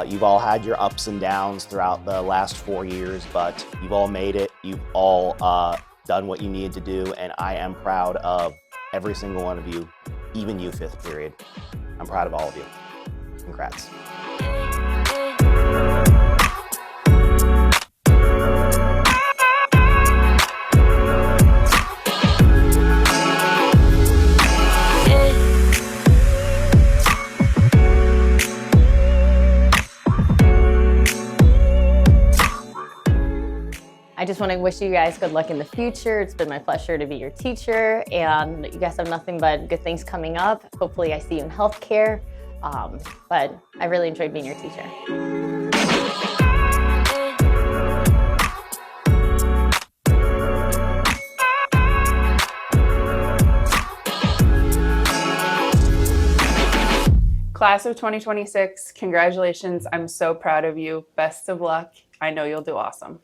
Speaker 14: You've all had your ups and downs throughout the last 4 years, but you've all made it. You've all done what you needed to do, and I am proud of every single one of you, even you, 5th period. I'm proud of all of you. Congrats.
Speaker 15: just want to wish you guys good luck in the future. It's been my pleasure to be your teacher, and you guys have nothing but good things coming up. Hopefully I see you in healthcare, but I really enjoyed being your teacher.
Speaker 16: Class of 2026, congratulations. I'm so proud of you. Best of luck. I know you'll do awesome.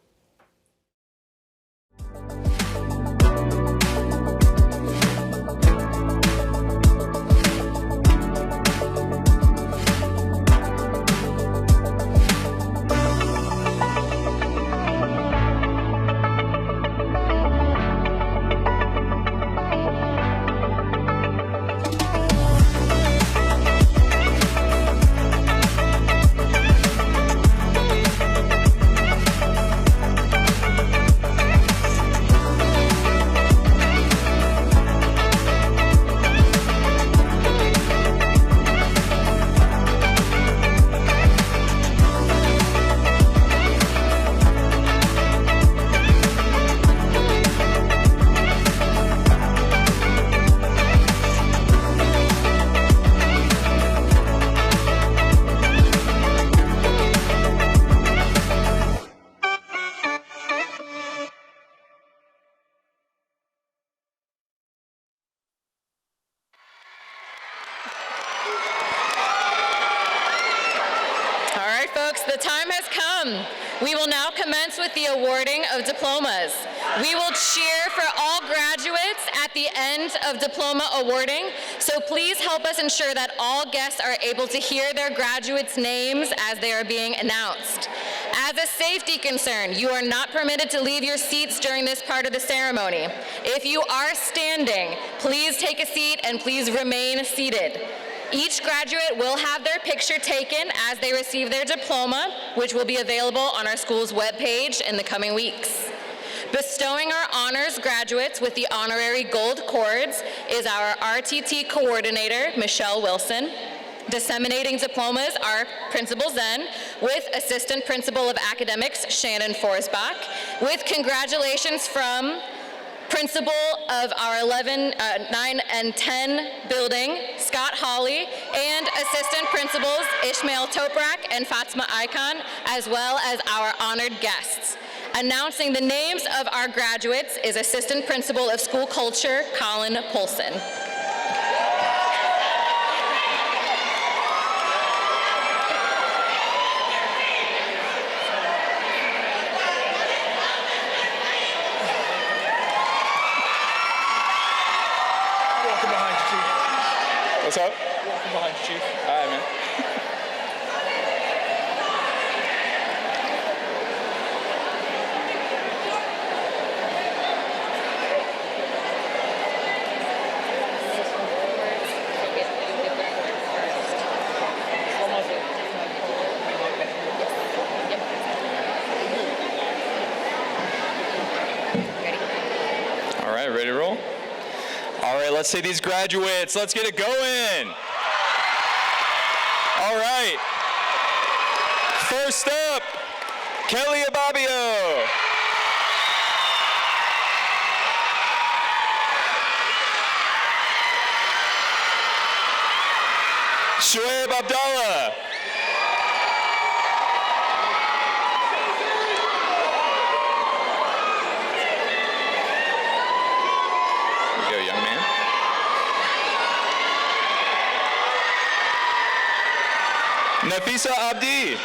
Speaker 1: All right, folks, the time has come. We will now commence with the awarding of diplomas. We will cheer for all graduates at the end of diploma awarding, so please help us ensure that all guests are able to hear their graduates' names as they are being announced. As a safety concern, you are not permitted to leave your seats during this part of the ceremony. If you are standing, please take a seat and please remain seated. Each graduate will have their picture taken as they receive their diploma, which will be available on our school's webpage in the coming weeks. Bestowing our honors graduates with the honorary gold cords is our RTT coordinator, Michelle Wilson. Disseminating diplomas are Principal Zen, with Assistant Principal of Academics, Shannon Forsbach, with congratulations from Principal of our 9 and 10 building, Scott Hawley, and Assistant Principals Ishmael Toprak and Fatima Icon, as well as our honored guests. Announcing the names of our graduates is Assistant Principal of School Culture, Colin Polson.
Speaker 17: What's up? Walking behind you, Chief. All right, man. All right, ready to roll? All right, let's say these graduates. Let's get it going. All right. First up, Kelly Ababio. Shoaib Abdallah. Here you go, young man. Nafisa Abdi.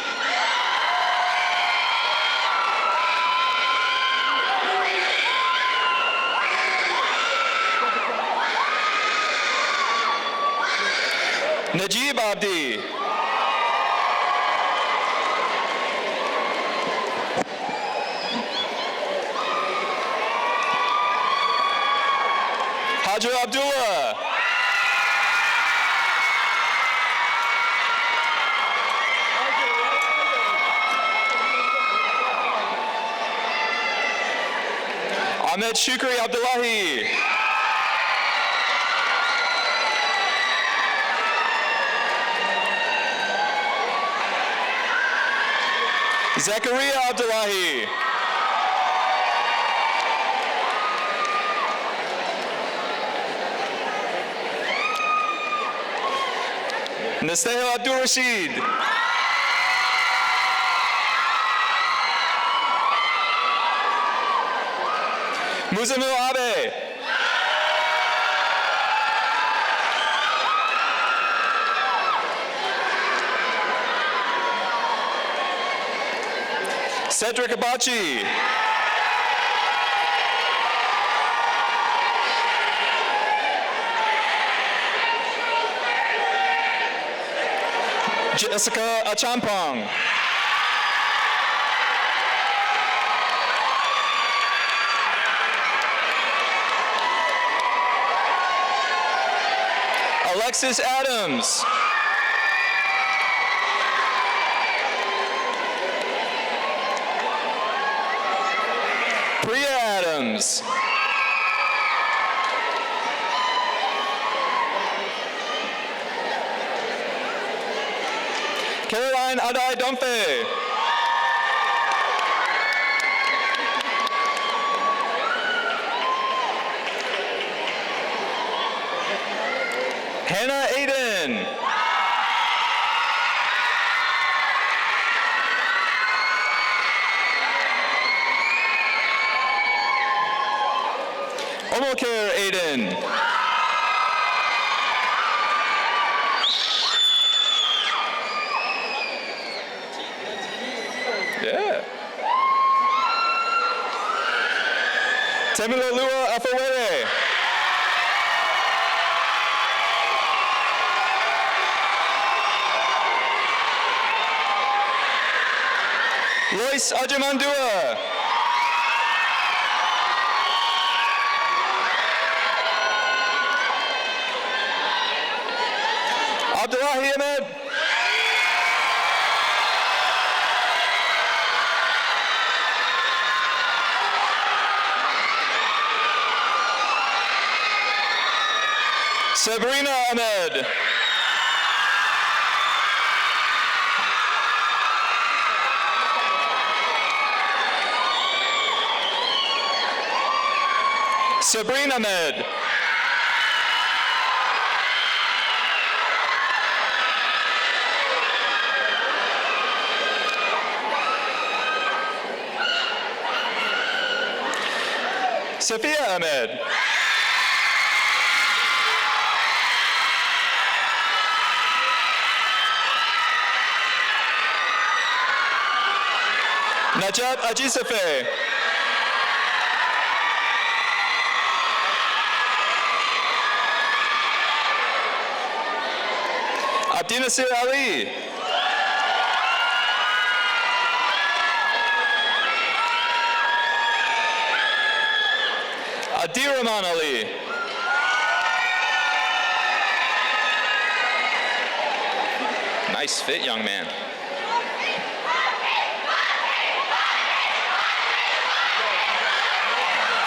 Speaker 17: Najib Abdi. Hajar Abdullah. Ahmed Shukri Abdullahi. Zakaria Abdullahi. Nastehil Abdul Rashid. Muzamil Abe. Cedric Abachi. Jessica Achampong. Alexis Adams. Priya Adams. Caroline Adai Domfe. Hannah Aiden. Omokare Aiden. Yeah. Temilolua Afawere. Lois Ajamandua. Abdullahi Ahmed. Sabrina Ahmed. Sabrina Ahmed. Sophia Ahmed. Najat Ajisafe. Abdinasir Ali. Adirahman Ali. Nice fit, young man.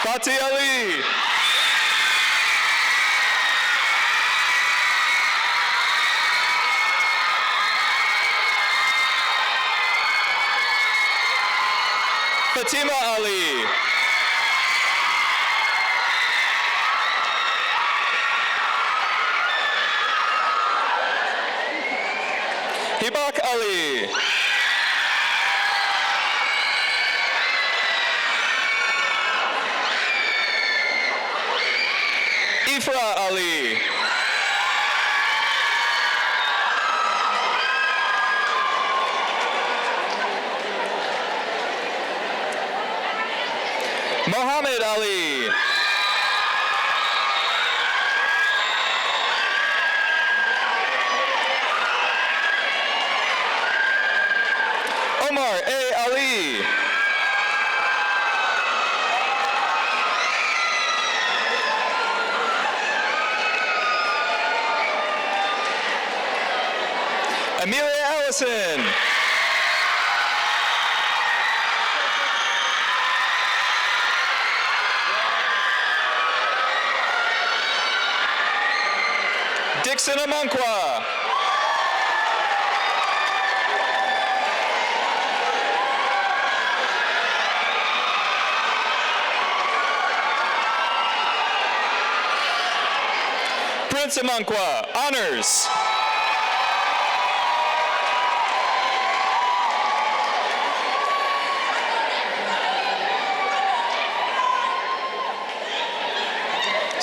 Speaker 17: Fatih Ali. Fatima Ali. Hibak Ali. Ifra Ali. Mohammed Ali. Omar A. Ali. Amelia Allison. Dixon Amankwa. Prince Amankwa, honors.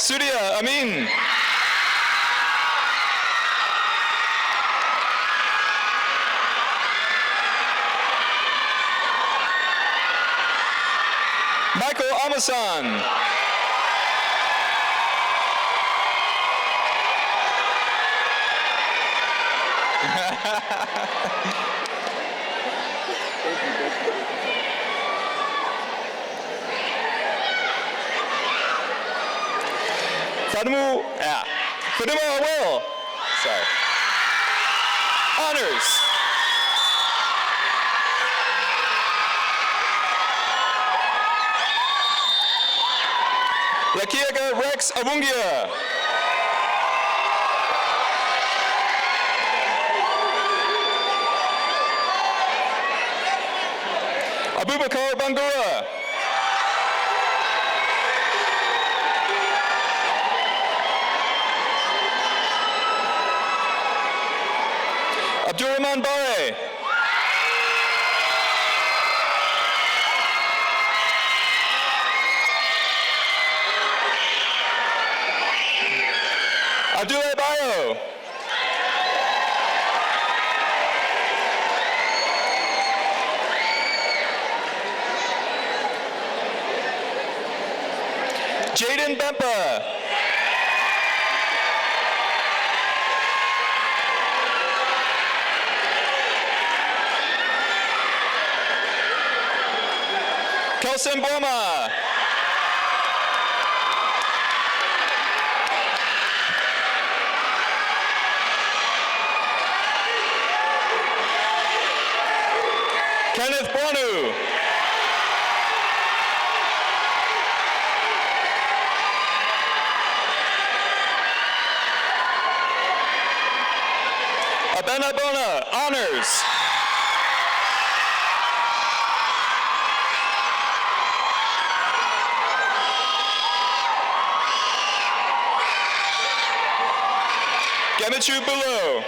Speaker 17: Surya Amin. Michael Amasan. Fatima Will. Sorry. Honors. Lakiaga Rex Abungia. Abubakar Bangura. Abdurrahman Bare. Abdullah Bayo. Jaden Bempa. Kelson Boma. Kenneth Bonu. Abena Bona, honors. Gemichu Bulo.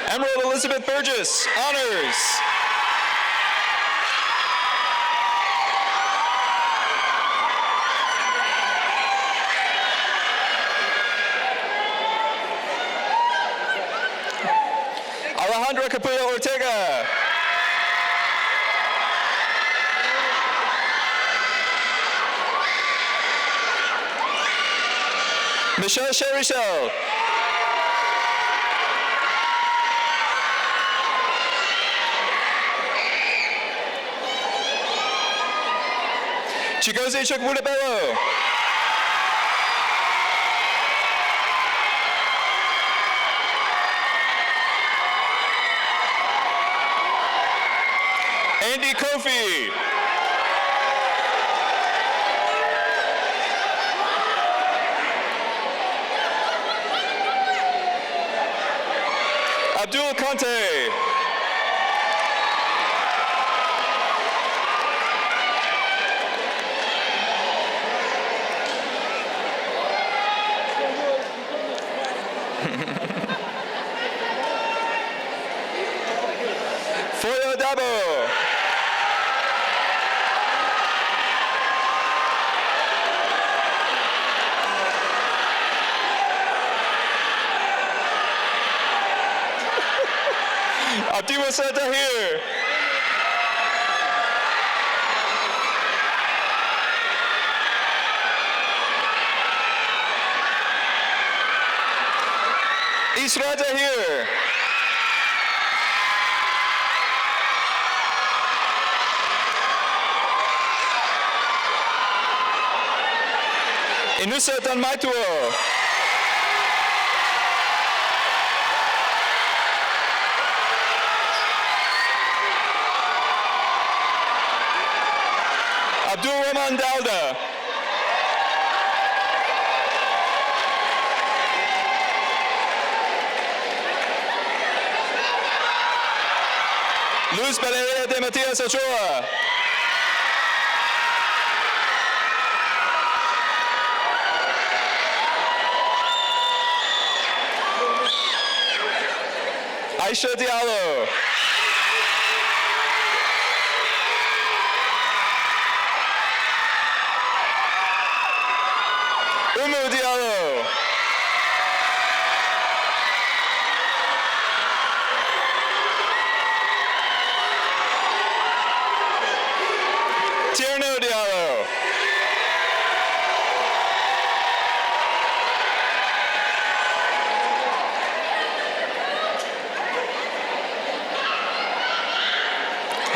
Speaker 17: Emerald Elizabeth Burgess, honors. Alejandra Capullo Ortega. Michelle Cherichel. Chigozie Chukwudabello. Andy Kofi. Abdul Conte. Foyo Dabo. Abdiwasa Dahir. Isra Dahir. Inusa Tanmaituo. Abdul Rahman Dauda. Luz Pereira de Matias Ochoa. Aisha Diallo. Umu Diallo. Tierno Diallo.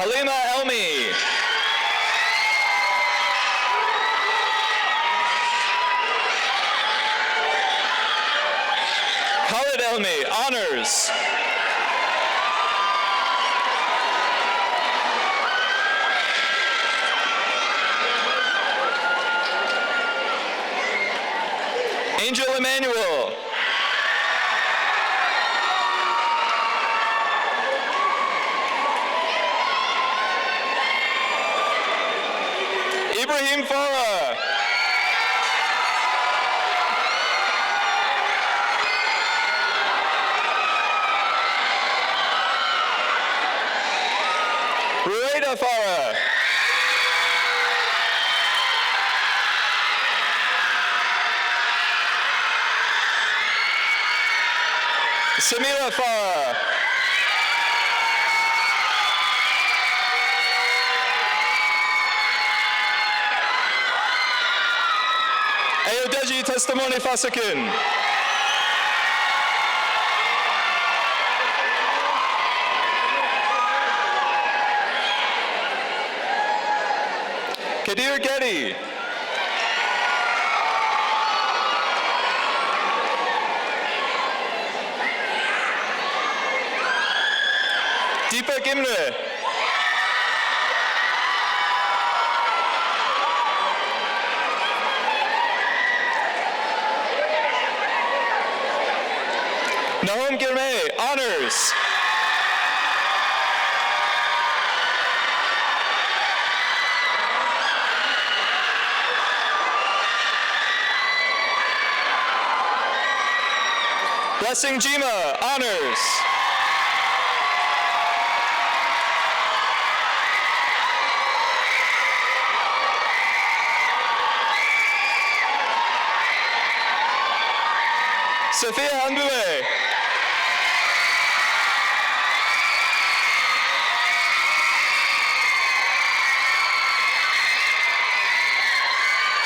Speaker 17: Halima Elmi. Khalid Elmi, honors. Angel Emmanuel. Ibrahim Farah. Rueda Farah. Samira Farah. Ayodeji Testimony Fasakin. Kadir Getty. Deepak Imre. Nahum Girmay, honors. Blessing Jima, honors. Sophia Hanbue.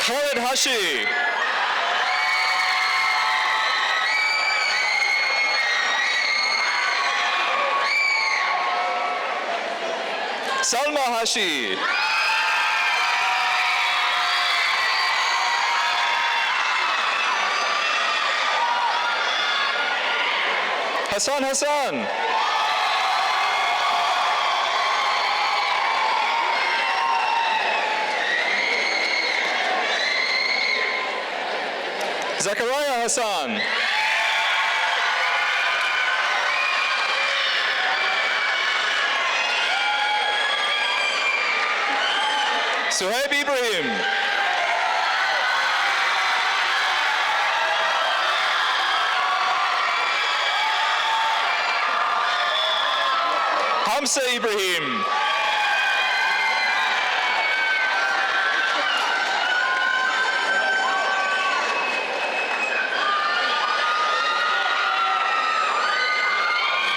Speaker 17: Khalid Hashi. Salma Hashi. Hassan Hassan. Zachariah Hassan. Suhaib Ibrahim. Hamza Ibrahim.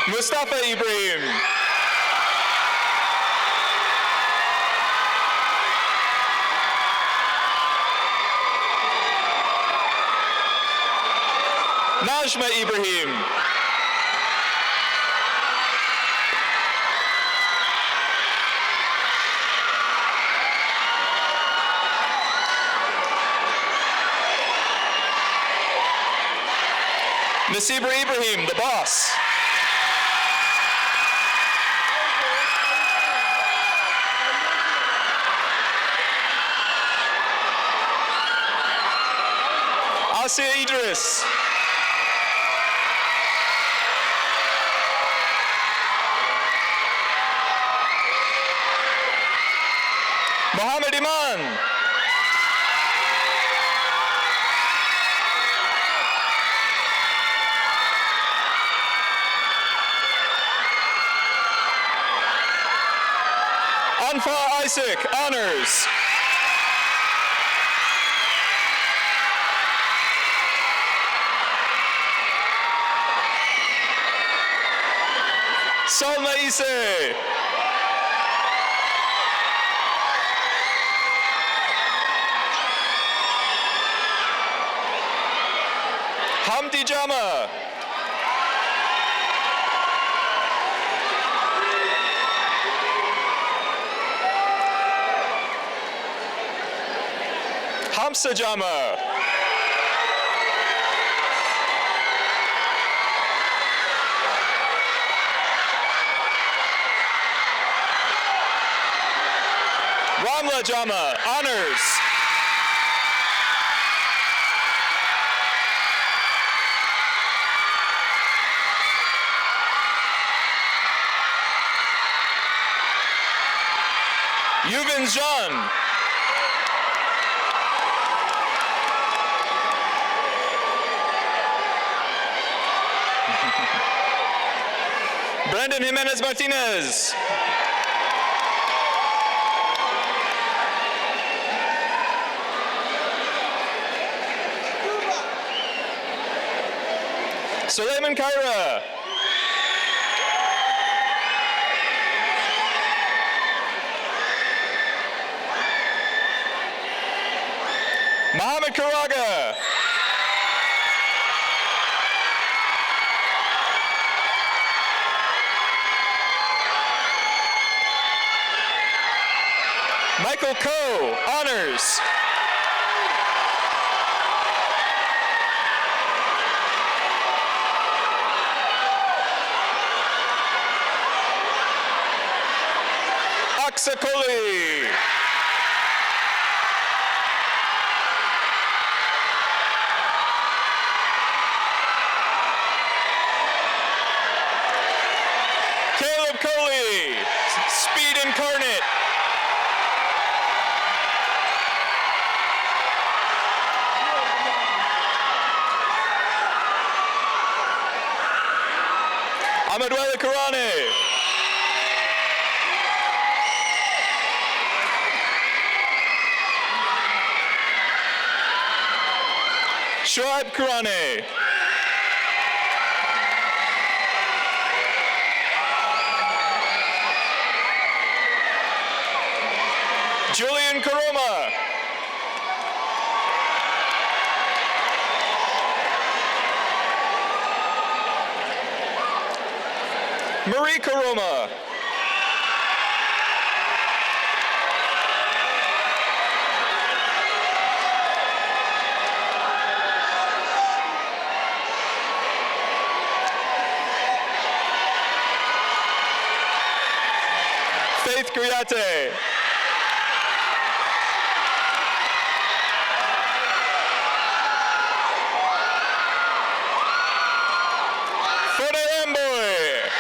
Speaker 17: Mustafa Ibrahim. Najma Ibrahim. Nasibra Ibrahim, the boss. Asia Idris. Mohammed Iman. Basic Honors. Salma Ise. Hamdi Jama. Hamza Jama. Ramla Jama, Honors. Yuvin Zhan. Brandon Jimenez Martinez. Suleiman Kaira. Mohammed Karaga. Michael Coe, Honors. Aksakoli. Caleb Coley, Speed Incarnate. Ahmadwele Karane. Shoaib Karane. Julian Karoma. Marie Karoma. Faith Griate. Fode Emboy.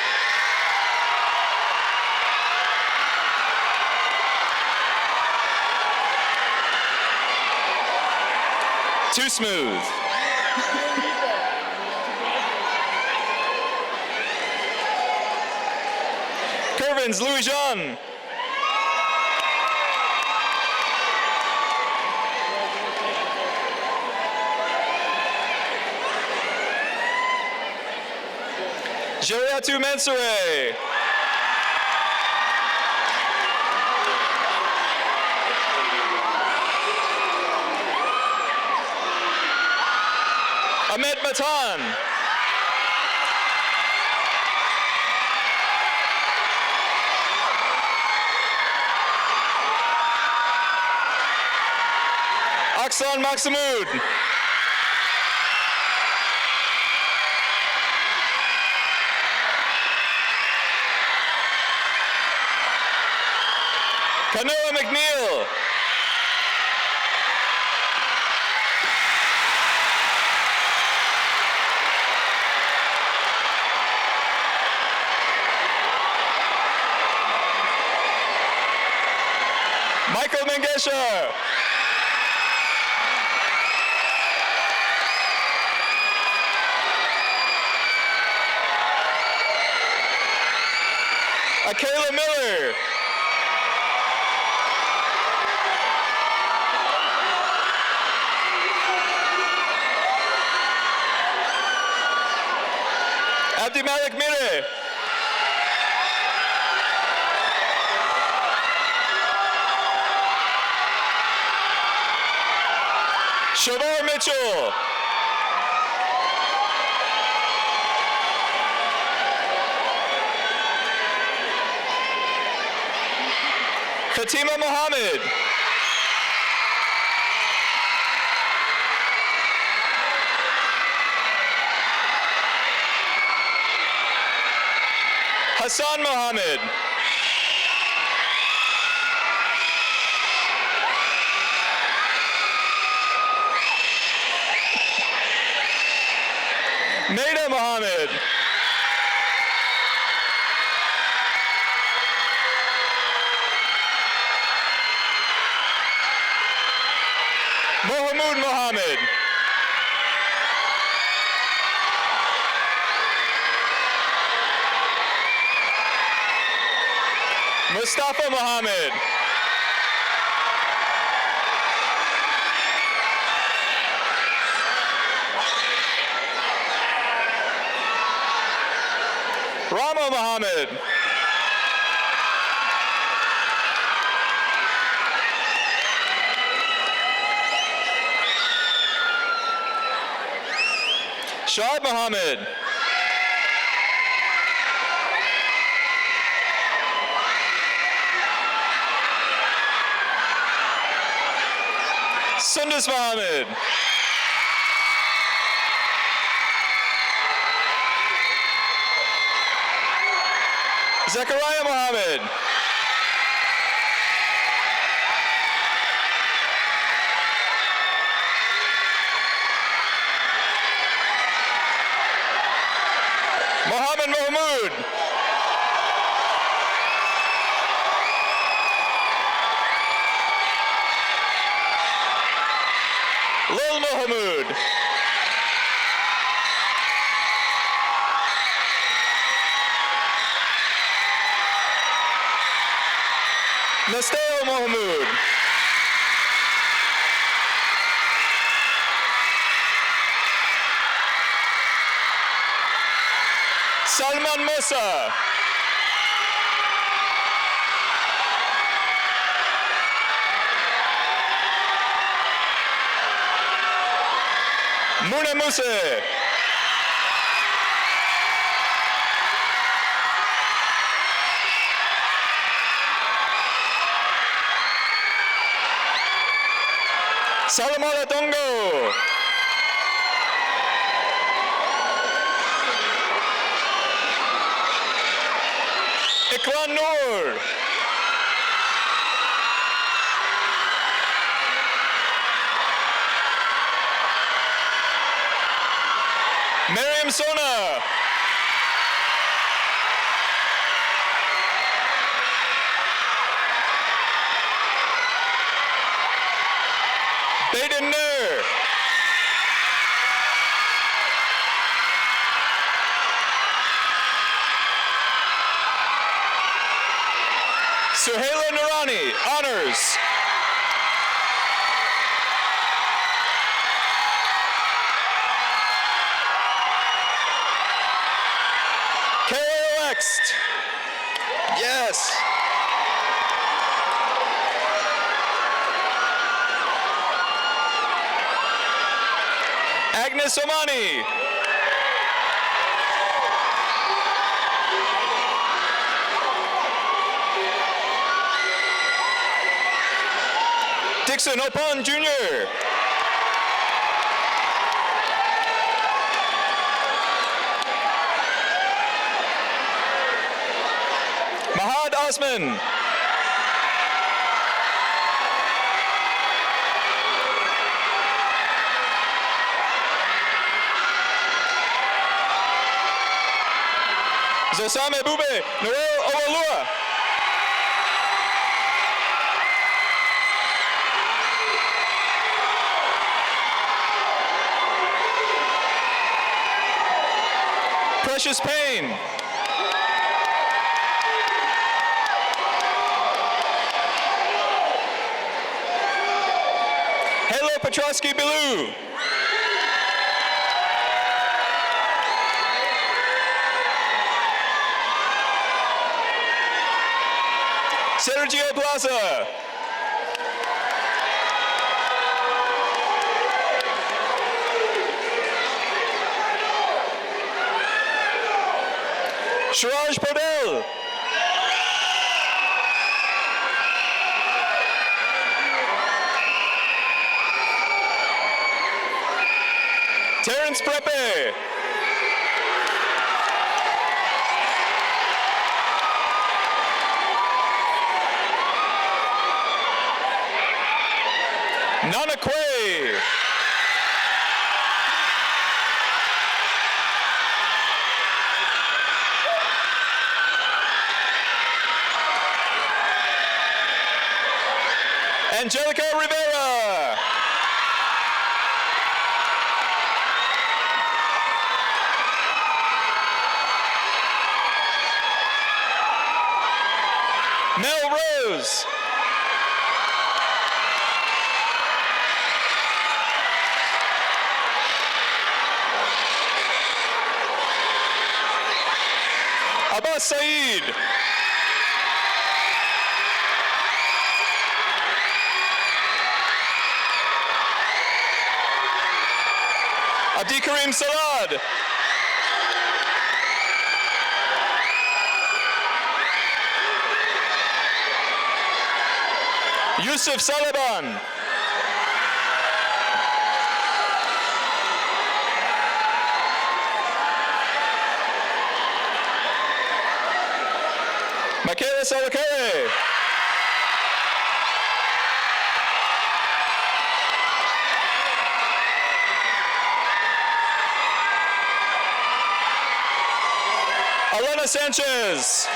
Speaker 17: Too smooth. Curvins, Louis Jean. Jariatu Mansoure. Ahmed Matan. Aksan Maximud. Kanoa McNeil. Michael Mengesha. Akela Miller. Abdi Malik Mire. Shavar Mitchell. Fatima Mohammed. Hassan Mohammed. Nada Mohammed. Mohammad Mohammed. Mustafa Mohammed. Rama Mohammed. Shoaib Mohammed. Sundus Mohammed. Zechariah Mohammed. Mohammed Mahmoud. Lil Mahmoud. Nasteo Mahmoud. Salman Musa. Muna Musa. Salamala Dongo. Ikran Noor. Miriam Sona. Baden Nur. Suhaila Nurani, honors. KOX. Yes. Agnes Omani. Dixon Opon Jr. Mahad Osman. Zosame Bube, Noel Owalua. Precious Payne. Halo Petrosky Bilou. Sergio Plaza. Shiraj Podel. Terrence Prepe. Nana Quay. Angelica Rivera. Mel Rose. Abbas Saeed. Abdi Karim Salad. Yusuf Salaban. Michaela Salakere. Elena Sanchez.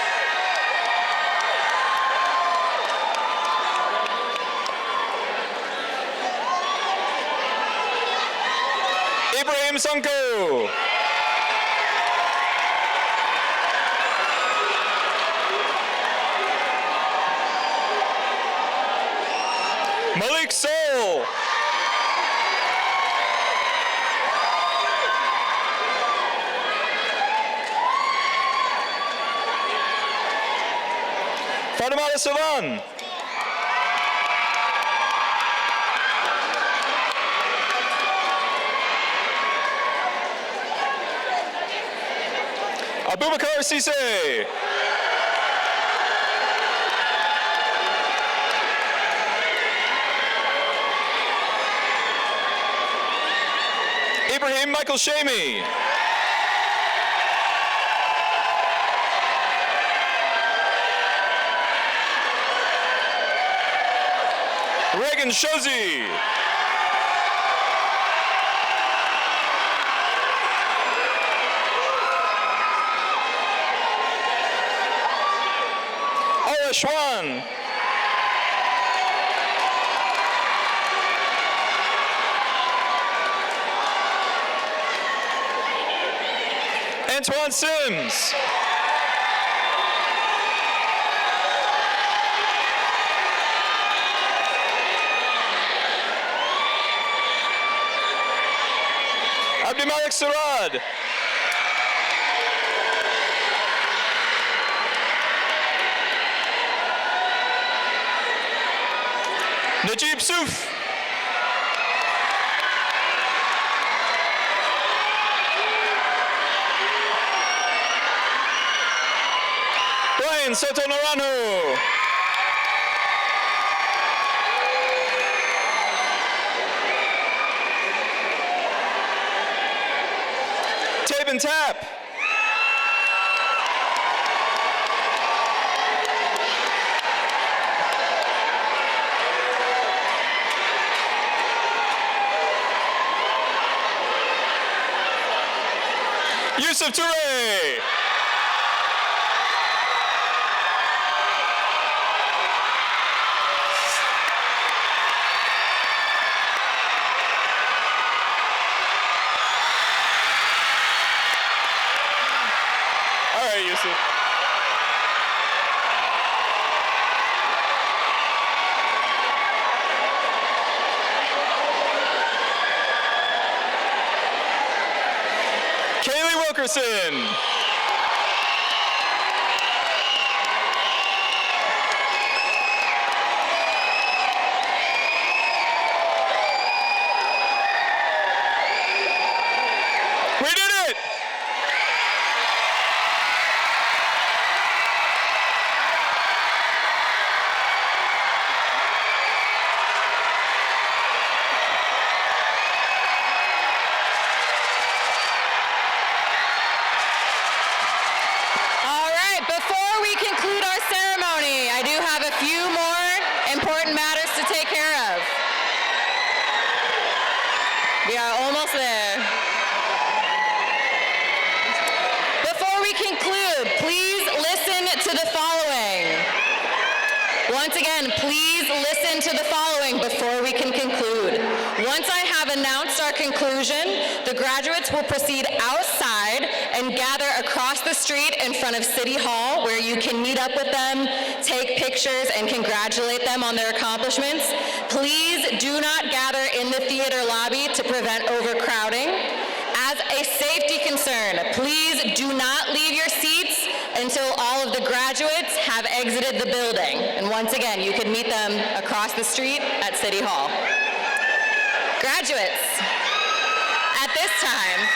Speaker 17: Ibrahim Sanko. Malik Soul. Fatima Savan. Abubakar Cisse. Ibrahim Michael Shami. Reagan Shozi. Ola Schwan. Antoine Sims. Abdimalik Surad. Najib Souf. Brian Soto Naranjo. Tabin Tap. Yusuf Toure. All right, Yusuf. Kaylee Wilkerson.
Speaker 1: We are almost there. Before we conclude, please listen to the following. Once again, please listen to the following before we can conclude. Once I have announced our conclusion, the graduates will proceed outside and gather across the street in front of City Hall, where you can meet up with them, take pictures, and congratulate them on their accomplishments. Please do not gather in the theater lobby to prevent overcrowding. As a safety concern, please do not leave your seats until all of the graduates have exited the building. And once again, you can meet them across the street at City Hall. Graduates, at this time,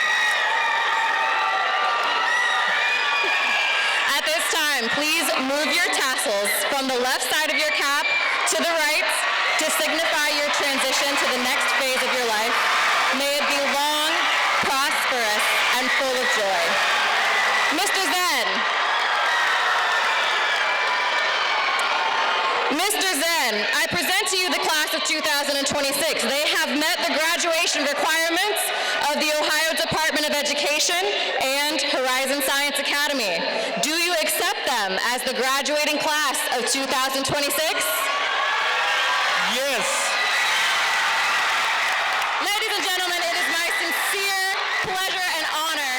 Speaker 1: please move your tassels from the left side of your cap to the right to signify your transition to the next phase of your life. May it be long, prosperous, and full of joy. Mr. Zen, I present to you the class of 2026. They have met the graduation requirements of the Ohio Department of Education and Horizon Science Academy. Do you accept them as the graduating class of 2026?
Speaker 2: Yes.
Speaker 1: Ladies and gentlemen, it is my sincere pleasure and honor